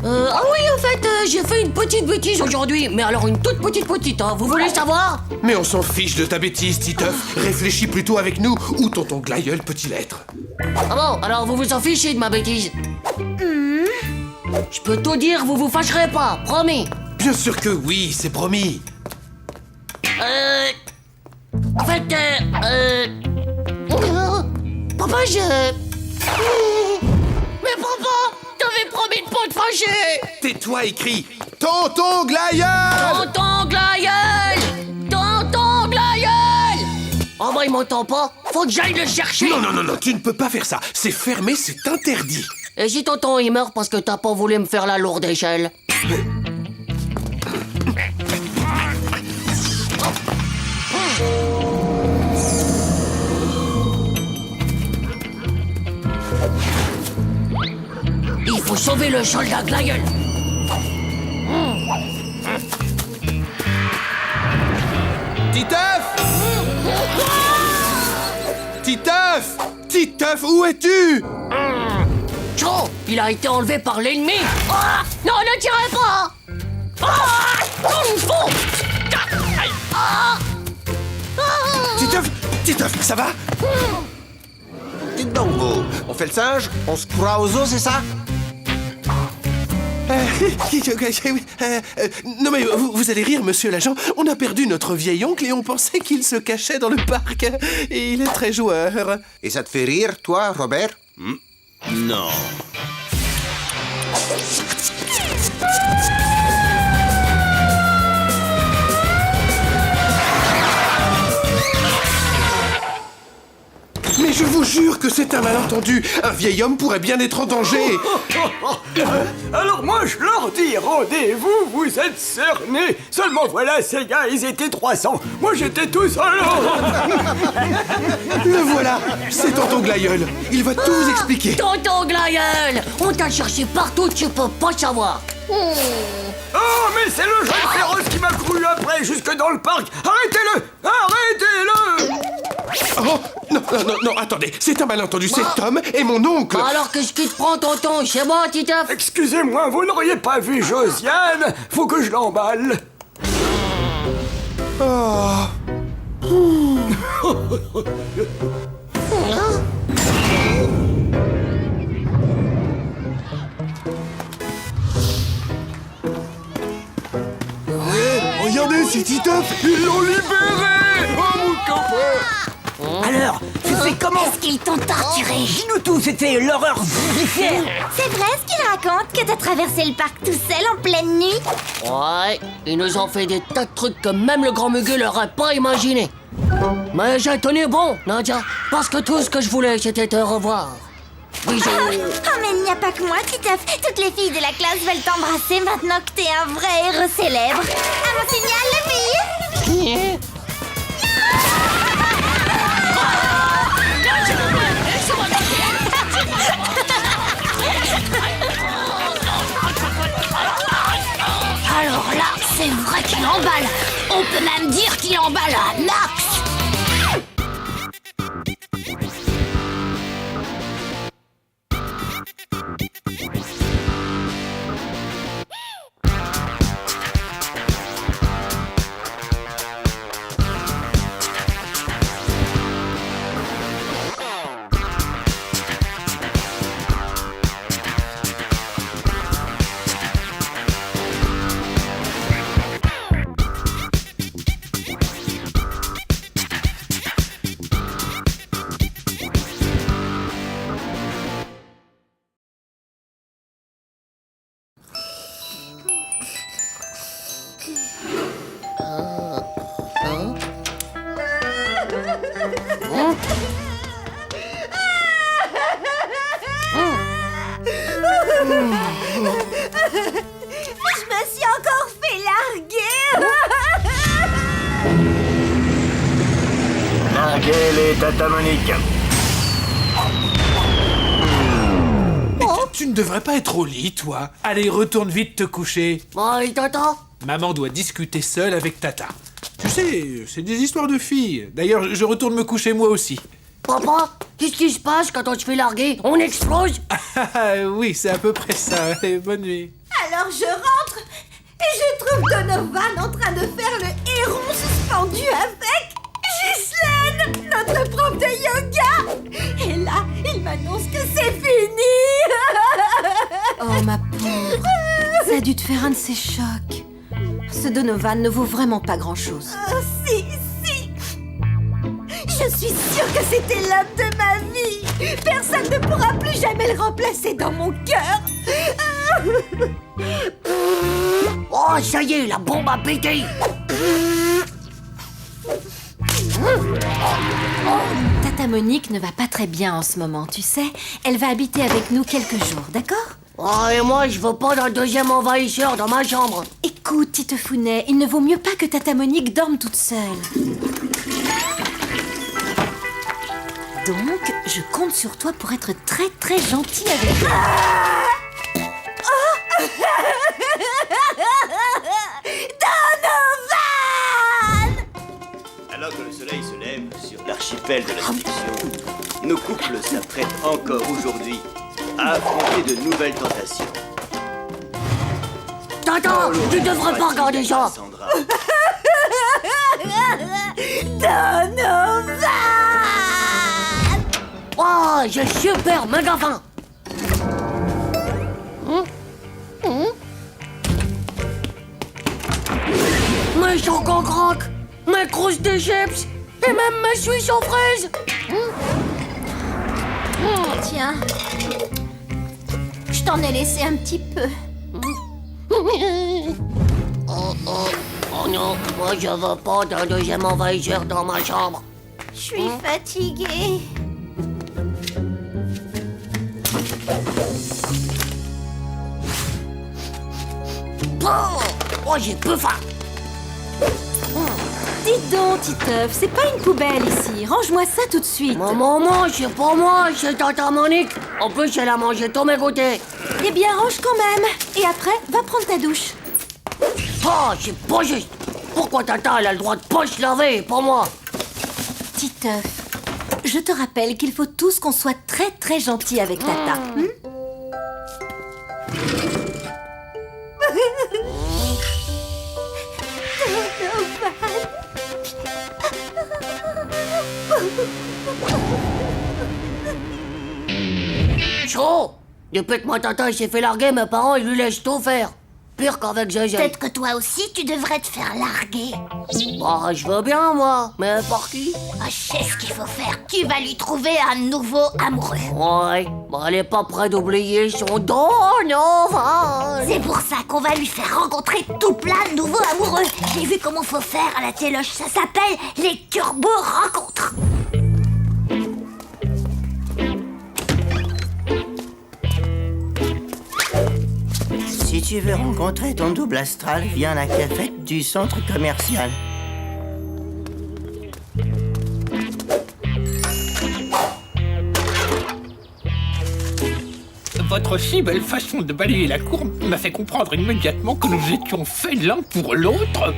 Speaker 1: Ah oui, en fait, j'ai fait une petite bêtise aujourd'hui. Mais alors une toute petite, hein. Vous voulez savoir?
Speaker 6: Mais on s'en fiche de ta bêtise, Titeuf. Réfléchis plutôt avec nous où tonton Glaïeul peut-il être.
Speaker 1: Ah bon, alors vous vous en fichez de ma bêtise? Je peux tout dire, vous vous fâcherez pas, promis.
Speaker 6: Bien sûr que oui, c'est promis.
Speaker 1: En fait, papa, Mais papa, t'avais promis de pas te fâcher.
Speaker 6: Tais-toi, écrit tonton Glaïeul.
Speaker 1: Tonton Glaïeul! Tonton Glaïeul! Oh bah il m'entend pas, faut que j'aille le chercher.
Speaker 6: Non, tu ne peux pas faire ça. C'est fermé, c'est interdit.
Speaker 1: Et si tonton il meurt parce que t'as pas voulu me faire la lourde échelle? Il faut sauver le soldat Glaïeul.
Speaker 6: Titeuf! Titeuf! Titeuf, où es-tu?
Speaker 1: Chaud, il a été enlevé par l'ennemi. Ah, non, ne tirez pas. Ah, Kung Fu. Ah,
Speaker 6: Titeuf, ça va?
Speaker 11: Dites donc, vous, on fait le singe? On se croit aux os, c'est ça?
Speaker 6: Non mais vous allez rire, monsieur l'agent. On a perdu notre vieil oncle et on pensait qu'il se cachait dans le parc. Et il est très joueur.
Speaker 11: Et ça te fait rire, toi, Robert?
Speaker 8: Non.
Speaker 6: Mais je vous jure que c'est un malentendu. Un vieil homme pourrait bien être en danger.
Speaker 10: Alors moi je leur dis rendez-vous, vous êtes cernés. Seulement voilà, ces gars, ils étaient 300. Moi j'étais tout seul.
Speaker 6: Le voilà, c'est tonton Glaïeul. Il va tout vous expliquer.
Speaker 1: Tonton Glaïeul, on t'a cherché partout, tu peux pas savoir.
Speaker 10: Oh, mais c'est le jeune féroce qui m'a couru après jusque dans le parc. Arrêtez-le! Arrêtez-le!
Speaker 6: Oh, non, attendez, c'est un malentendu, c'est Tom et mon oncle.
Speaker 1: Alors qu'est-ce qui te prend, tonton? C'est moi, Titeuf.
Speaker 10: Excusez-moi, vous n'auriez pas vu Josiane? Faut que je l'emballe.
Speaker 6: Oh.
Speaker 10: Regardez, c'est Titeuf! Ils l'ont libéré! Oh, mon copain!
Speaker 14: Alors, tu sais comment?
Speaker 2: Est-ce qu'ils t'ont torturé?
Speaker 14: Dis-nous tout, c'était l'horreur judiciaire.
Speaker 2: C'est vrai ce qu'il raconte, que t'as traversé le parc tout seul en pleine nuit?
Speaker 1: Ouais, ils nous ont fait des tas de trucs que même le grand Mugu n'aurait pas imaginé. Mais j'ai tenu bon, Nadia, parce que tout ce que je voulais, c'était te revoir. Bisous.
Speaker 2: Oh, mais il n'y a pas que moi, Titeuf. Toutes les filles de la classe veulent t'embrasser maintenant que t'es un vrai héros célèbre. À mon signal, les filles!
Speaker 5: Alors là, c'est vrai qu'il emballe. On peut même dire qu'il emballe un max.
Speaker 2: Je me suis encore fait larguer.
Speaker 10: Larguez les Tata Monique.
Speaker 3: Tu ne devrais pas être au lit, toi. Allez, retourne vite te coucher.
Speaker 1: Bon, et Tata?
Speaker 3: Maman doit discuter seule avec Tata. Tu sais, c'est des histoires de filles. D'ailleurs, je retourne me coucher moi aussi.
Speaker 1: Papa, qu'est-ce qui se passe quand on se fait larguer? On explose?
Speaker 3: Oui, c'est à peu près ça. Allez, bonne nuit.
Speaker 4: Alors je rentre et je trouve Donovan en train de faire le héron suspendu avec Ghislaine, notre prof de yoga. Et là, il m'annonce que c'est fini.
Speaker 9: Oh, ma pauvre. Ça a dû te faire un de ces chocs. Ce Donovan ne vaut vraiment pas grand-chose.
Speaker 4: Si. Je suis sûre que c'était l'homme de ma vie. Personne ne pourra plus jamais le remplacer dans mon cœur.
Speaker 1: Oh, ça y est, la bombe a pété.
Speaker 9: Tata Monique ne va pas très bien en ce moment, tu sais. Elle va habiter avec nous quelques jours, d'accord?
Speaker 1: Oh, et moi, je veux pas d'un deuxième envahisseur dans ma chambre.
Speaker 9: Écoute, Titefounet, il ne vaut mieux pas que Tata Monique dorme toute seule. Donc, je compte sur toi pour être très très gentil avec elle.
Speaker 2: Donovan!
Speaker 8: Alors que le soleil se lève sur l'archipel de la séduction, nos couples s'apprêtent encore aujourd'hui à affronter de nouvelles tentations.
Speaker 1: Tata, tu devrais pas regarder ça.
Speaker 8: Sandra.
Speaker 2: Donovan!
Speaker 1: Oh, j'ai super méga faim. Mes chocs en croque, mes crousses de chips et même mes suisses aux fraises.
Speaker 2: Tiens, je t'en ai laissé un petit peu.
Speaker 1: Oh non, moi je veux pas d'un deuxième envahisseur dans ma chambre.
Speaker 2: Je suis fatiguée.
Speaker 1: Oh, j'ai peu faim.
Speaker 9: Dis donc, Titeuf, c'est pas une poubelle ici. Range-moi ça tout de suite.
Speaker 1: Maman, c'est pas moi, c'est Tata Monique. En plus, elle a mangé tous mes goûters.
Speaker 9: Eh bien, range quand même. Et après, va prendre ta douche.
Speaker 1: Oh, c'est pas juste. Pourquoi Tata, elle a le droit de pas se laver et pas moi?
Speaker 9: Titeuf, je te rappelle qu'il faut tous qu'on soit très très gentils avec Tata.
Speaker 1: Chaud. Depuis que ma tata il s'est fait larguer, mes parents ils lui laissent tout faire. Pire qu'avec Zézé.
Speaker 5: Peut-être que toi aussi, tu devrais te faire larguer.
Speaker 1: Bah, je veux bien, moi. Mais par qui?
Speaker 5: Ah, je sais ce qu'il faut faire. Tu vas lui trouver un nouveau amoureux.
Speaker 1: Ouais, bah, elle est pas prête d'oublier son Donovan.
Speaker 5: C'est pour ça qu'on va lui faire rencontrer tout plein de nouveaux amoureux. J'ai vu comment faut faire à la téloche. Ça s'appelle les turbo-rencontres.
Speaker 12: Si tu veux rencontrer ton double astral, viens à la cafette du centre commercial.
Speaker 15: Votre si belle façon de balayer la cour m'a fait comprendre immédiatement que nous étions faits l'un pour l'autre.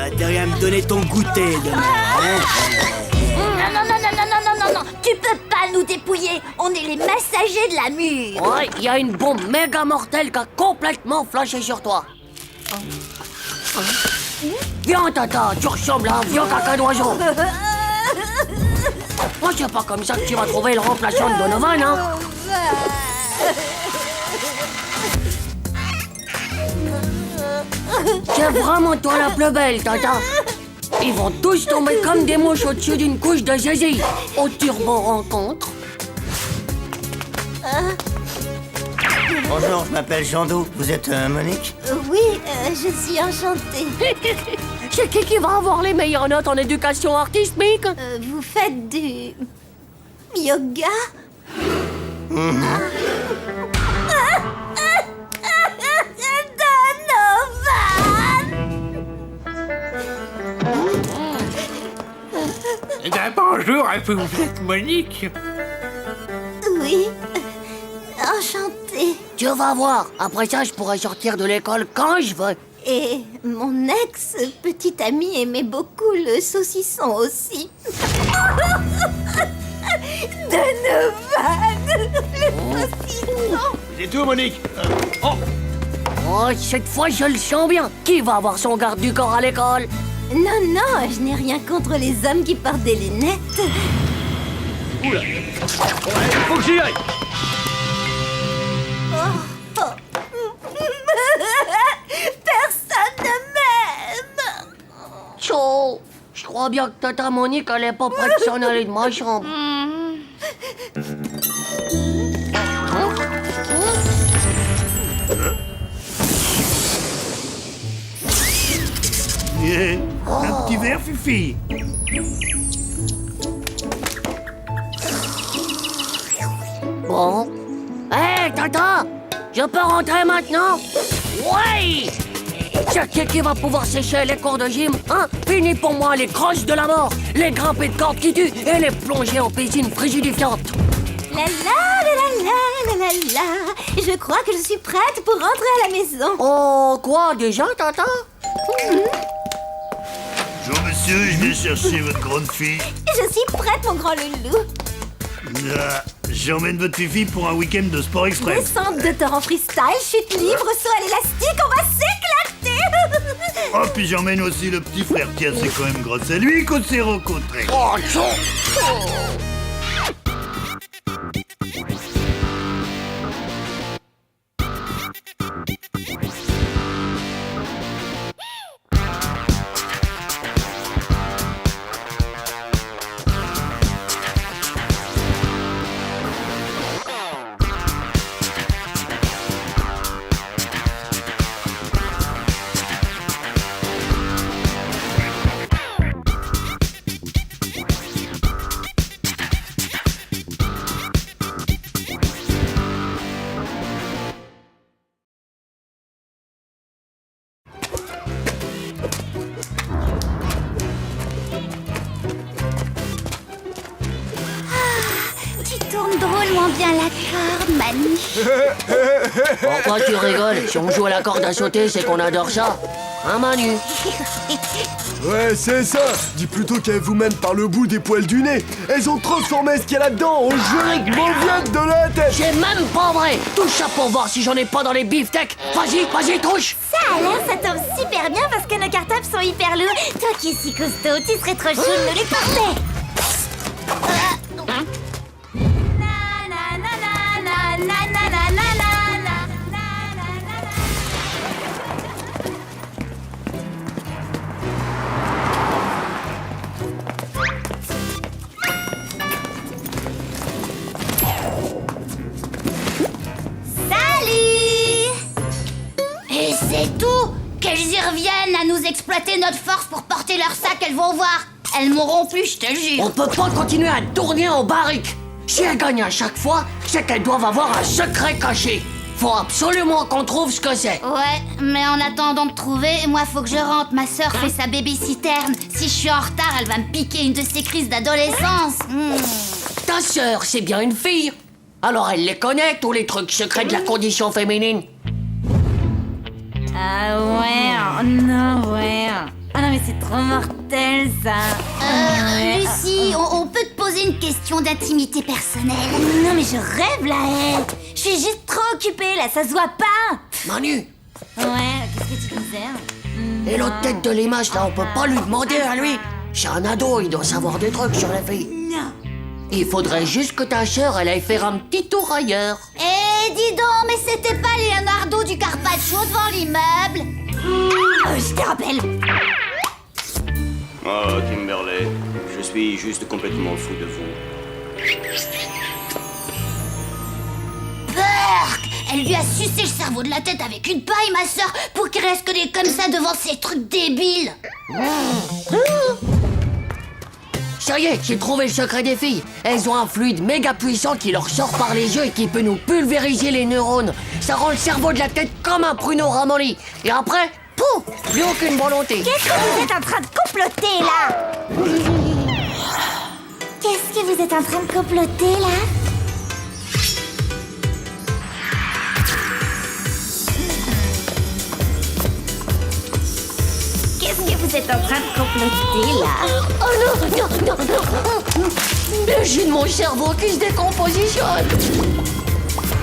Speaker 10: intérêt à me donner ton goûter demain, hein?
Speaker 2: Non, tu peux pas nous dépouiller. On est les messagers de la mûre.
Speaker 1: Ouais, il y a une bombe méga mortelle qui a complètement flashé sur toi. Viens, Tata, tu ressembles à un vieux caca d'oiseau. Moi, c'est pas comme ça que tu vas trouver le remplaçant de Donovan, hein. C'est vraiment toi la plus belle, Tata. Ils vont tous tomber comme des mouches au-dessus d'une couche de zizi. Au turbo rencontre.
Speaker 12: Bonjour, je m'appelle Jandou. Vous êtes Monique?
Speaker 2: Oui, je suis enchantée.
Speaker 1: C'est qui va avoir les meilleures notes en éducation artistique?
Speaker 2: Vous faites du... yoga?
Speaker 15: Bonjour, vous êtes Monique?
Speaker 2: Oui, enchantée.
Speaker 1: Tu vas voir. Après ça, je pourrai sortir de l'école quand je veux.
Speaker 2: Et mon ex-petite amie aimait beaucoup le saucisson aussi. Donovan, le saucisson.
Speaker 10: C'est tout, Monique.
Speaker 1: Oh, cette fois, je le sens bien. Qui va avoir son garde du corps à l'école?
Speaker 2: Non, je n'ai rien contre les hommes qui portent des lunettes.
Speaker 10: Oula. Faut que j'y aille.
Speaker 2: Personne ne m'aime.
Speaker 1: Tcho, je crois bien que Tata Monique, elle est pas prête de s'en aller de ma chambre.
Speaker 7: Un petit verre, Fifi.
Speaker 1: Bon. Hé, Tata, je peux rentrer maintenant? Ouais! C'est qui va pouvoir sécher les cours de gym, hein? Fini pour moi les crosses de la mort, les grimpées de cordes qui tuent et les plongées en piscine frigidifiante.
Speaker 2: La la. Je crois que je suis prête pour rentrer à la maison.
Speaker 1: Oh, quoi, déjà, Tata?
Speaker 7: Bonjour, monsieur, je viens chercher votre grande fille.
Speaker 2: Je suis prête, mon grand loulou.
Speaker 7: Ah, j'emmène votre Fifi pour un week-end de sport extrême.
Speaker 2: Descente de torrent freestyle, chute libre, saut à l'élastique, on va s'éclater.
Speaker 7: Oh, puis j'emmène aussi le petit frère. Tiens, c'est quand même grâce à lui qu'on s'est rencontrés.
Speaker 1: Oh,
Speaker 2: Tourne drôlement bien la corde, Manu.
Speaker 1: Pourquoi tu rigoles? Si on joue à la corde à sauter, c'est qu'on adore ça. Hein, Manu?
Speaker 16: Ouais, c'est ça. Dis plutôt qu'elles vous mènent par le bout des poils du nez. Elles ont transformé ce qu'il y a là-dedans en gelée de mauviette de la tête.
Speaker 1: C'est même pas vrai. Touche ça pour voir si j'en ai pas dans les beefsteaks. Vas-y, touche.
Speaker 2: Ça a l'air, ça tombe super bien parce que nos cartables sont hyper lourds. Toi qui es si costaud, tu serais trop chou de nous les porter.
Speaker 5: Et c'est tout! Qu'elles y reviennent à nous exploiter notre force pour porter leur sac, elles vont voir! Elles m'auront plus, je te jure!
Speaker 1: On peut pas continuer à tourner en barrique. Si elles gagnent à chaque fois, c'est qu'elles doivent avoir un secret caché. Faut absolument qu'on trouve ce que c'est.
Speaker 5: Ouais, mais en attendant de trouver, moi faut que je rentre. Ma sœur fait sa baby-citerne. Si je suis en retard, elle va me piquer une de ses crises d'adolescence.
Speaker 1: Ta sœur, c'est bien une fille. Alors elle les connaît, tous les trucs secrets de la condition féminine.
Speaker 9: Ah ouais, non, ouais. Ah non, mais c'est
Speaker 2: trop mortel, ça.
Speaker 5: Lucie, on peut te poser une question d'intimité personnelle?
Speaker 2: Non, mais je rêve, là, elle. Je suis juste trop occupée, là, ça se voit pas.
Speaker 1: Manu,
Speaker 2: Ouais, qu'est-ce que tu disais?
Speaker 1: et l'autre tête de l'image, là, on peut pas lui demander à lui. C'est un ado, il doit savoir des trucs sur les filles.
Speaker 2: Non.
Speaker 1: Il faudrait juste que ta sœur, elle aille faire un petit tour ailleurs.
Speaker 5: Eh, dis donc, mais c'était pas Leonardo du Carpaccio devant l'immeuble?
Speaker 2: Ah, je te rappelle.
Speaker 8: Oh, Kimberley, je suis juste complètement fou de vous.
Speaker 5: Burk! Elle lui a sucé le cerveau de la tête avec une paille, ma sœur, pour qu'il reste que des comme ça devant ces trucs débiles.
Speaker 1: Ça y est, j'ai trouvé le secret des filles. Elles ont un fluide méga puissant qui leur sort par les yeux et qui peut nous pulvériser les neurones. Ça rend le cerveau de la tête comme un pruneau ramolli. Et après, pouf, plus aucune volonté.
Speaker 2: Qu'est-ce que vous êtes en train de comploter, là? Qu'est-ce que vous êtes en train de comploter, là? Qu'est-ce que vous êtes en train de comploter, là?
Speaker 1: Oh non, non, non, non. Le jus de mon cerveau qui se décompositionne.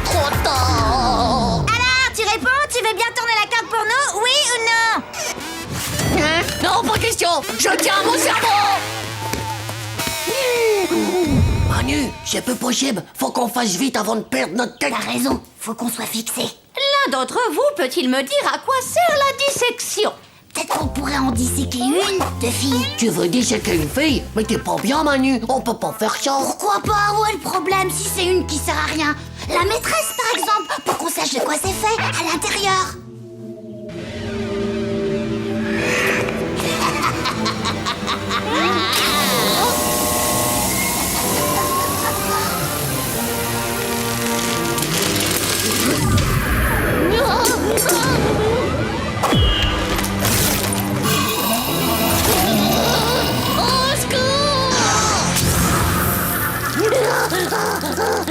Speaker 1: Trop tard.
Speaker 2: Alors, tu réponds? Tu veux bien tourner la carte pour nous? Oui ou non?
Speaker 1: Hein? Non, pas question. Je tiens à mon cerveau. Manu, c'est peu possible. Faut qu'on fasse vite avant de perdre notre tête.
Speaker 5: T'as raison, faut qu'on soit fixé.
Speaker 4: L'un d'entre vous peut-il me dire à quoi sert la dissection?
Speaker 5: Peut-être qu'on pourrait en disséquer une, de fille.
Speaker 1: Tu veux disséquer une fille? Mais t'es pas bien, Manu. On peut pas faire ça.
Speaker 5: Pourquoi pas? Où est le problème si c'est une qui sert à rien? La maîtresse, par exemple, pour qu'on sache de quoi c'est fait à l'intérieur.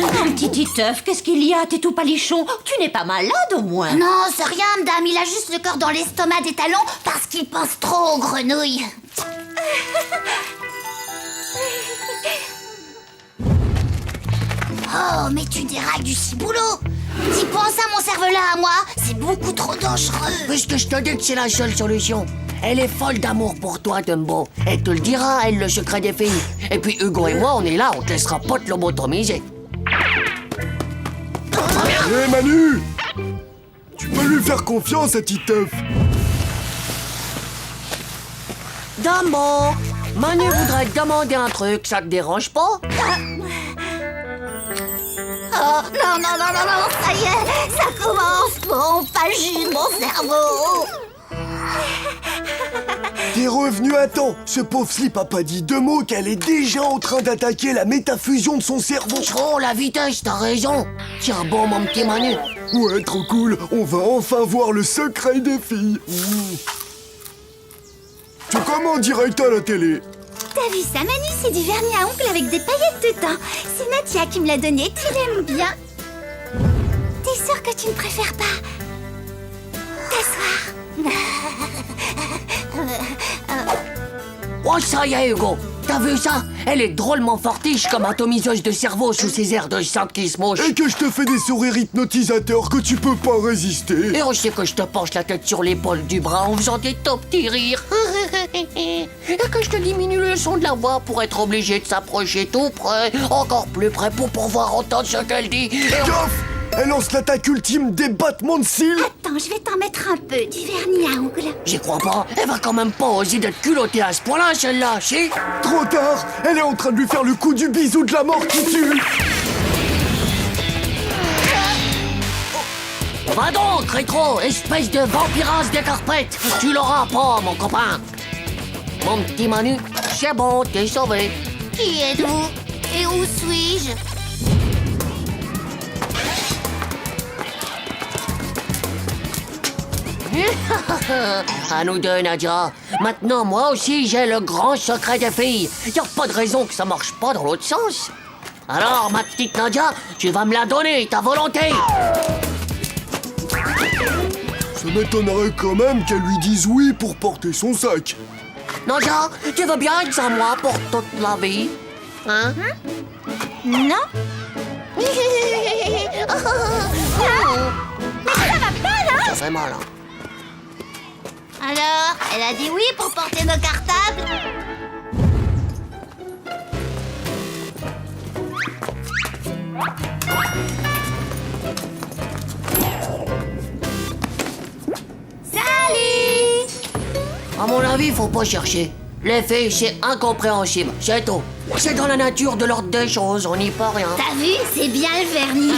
Speaker 4: Mon petit Titeuf, qu'est-ce qu'il y a? T'es tout palichon. Tu n'es pas malade au moins?
Speaker 5: Non, c'est rien, madame. Il a juste le cœur dans l'estomac des talons parce qu'il pense trop aux grenouilles. Oh, mais tu dérailles du ciboulot. T'y penses à mon cerveau-là à moi? C'est beaucoup trop dangereux.
Speaker 1: Puisque je te dis que c'est la seule solution. Elle est folle d'amour pour toi, Dumbo. Elle te le dira, elle, le secret des filles. Et puis Hugo et moi, on est là, on te laissera pas te lobotomiser.
Speaker 16: Hé Manu, tu peux lui faire confiance à Titeuf.
Speaker 1: Dumbo, Manu voudrait te demander un truc, ça te dérange pas?
Speaker 5: Oh, non, non, non, non, non, ça y est, ça commence. Bon, pas le jus de mon cerveau.
Speaker 16: T'es revenu à temps. Ce pauvre slip a pas dit deux mots qu'elle est déjà en train d'attaquer la métafusion de son cerveau.
Speaker 1: Oh, la vitesse, t'as raison. Tiens bon, mon petit Manu.
Speaker 16: Ouais, trop cool. On va enfin voir le secret des filles. Tu comment en direct à la télé?
Speaker 2: T'as vu ça, Manu? C'est du vernis à ongles avec des paillettes dedans. C'est Nadia qui me l'a donné. Tu l'aimes bien? T'es sûr que tu ne préfères pas t'asseoir?
Speaker 1: Oh, ça y est, Hugo. T'as vu ça? Elle est drôlement fortiche comme atomiseuse de cerveau sous ses airs de sainte qui se mouche.
Speaker 16: Et que je te fais des sourires hypnotisateurs que tu peux pas résister.
Speaker 1: Et on sait que je te penche la tête sur l'épaule du bras en faisant des top petits rires. Et que je te diminue le son de la voix pour être obligé de s'approcher tout près, encore plus près pour pouvoir entendre ce qu'elle dit.
Speaker 16: Gaffe! Elle lance l'attaque ultime des battements de cils.
Speaker 2: Attends, je vais t'en mettre un peu, du vernis à ongles.
Speaker 1: J'y crois pas. Elle va quand même pas oser d'être culottée à ce point-là, celle-là, si?
Speaker 16: Trop tard. Elle est en train de lui faire le coup du bisou de la mort qui tue.
Speaker 1: Va donc, Rétro, espèce de vampirasse des carpettes. Tu l'auras pas, mon copain. Mon petit Manu, c'est bon, t'es sauvé.
Speaker 5: Qui êtes-vous? Et où suis-je?
Speaker 1: À nous deux, Nadia. Maintenant, moi aussi, j'ai le grand secret des filles. Y a pas de raison que ça marche pas dans l'autre sens. Alors, ma petite Nadia, tu vas me la donner, ta volonté.
Speaker 16: Ça m'étonnerait quand même qu'elle lui dise oui pour porter son sac.
Speaker 1: Nadia, tu veux bien être sans moi pour toute la vie? Hein?
Speaker 2: Non. Mais ça va pas, là?
Speaker 1: Ça fait mal, hein?
Speaker 5: Alors, elle a dit oui pour porter nos cartables? Salut!
Speaker 1: À mon avis, faut pas chercher. Les filles, c'est incompréhensible, c'est tout. C'est dans la nature de l'ordre des choses, on n'y peut rien.
Speaker 5: T'as vu? C'est bien le vernis.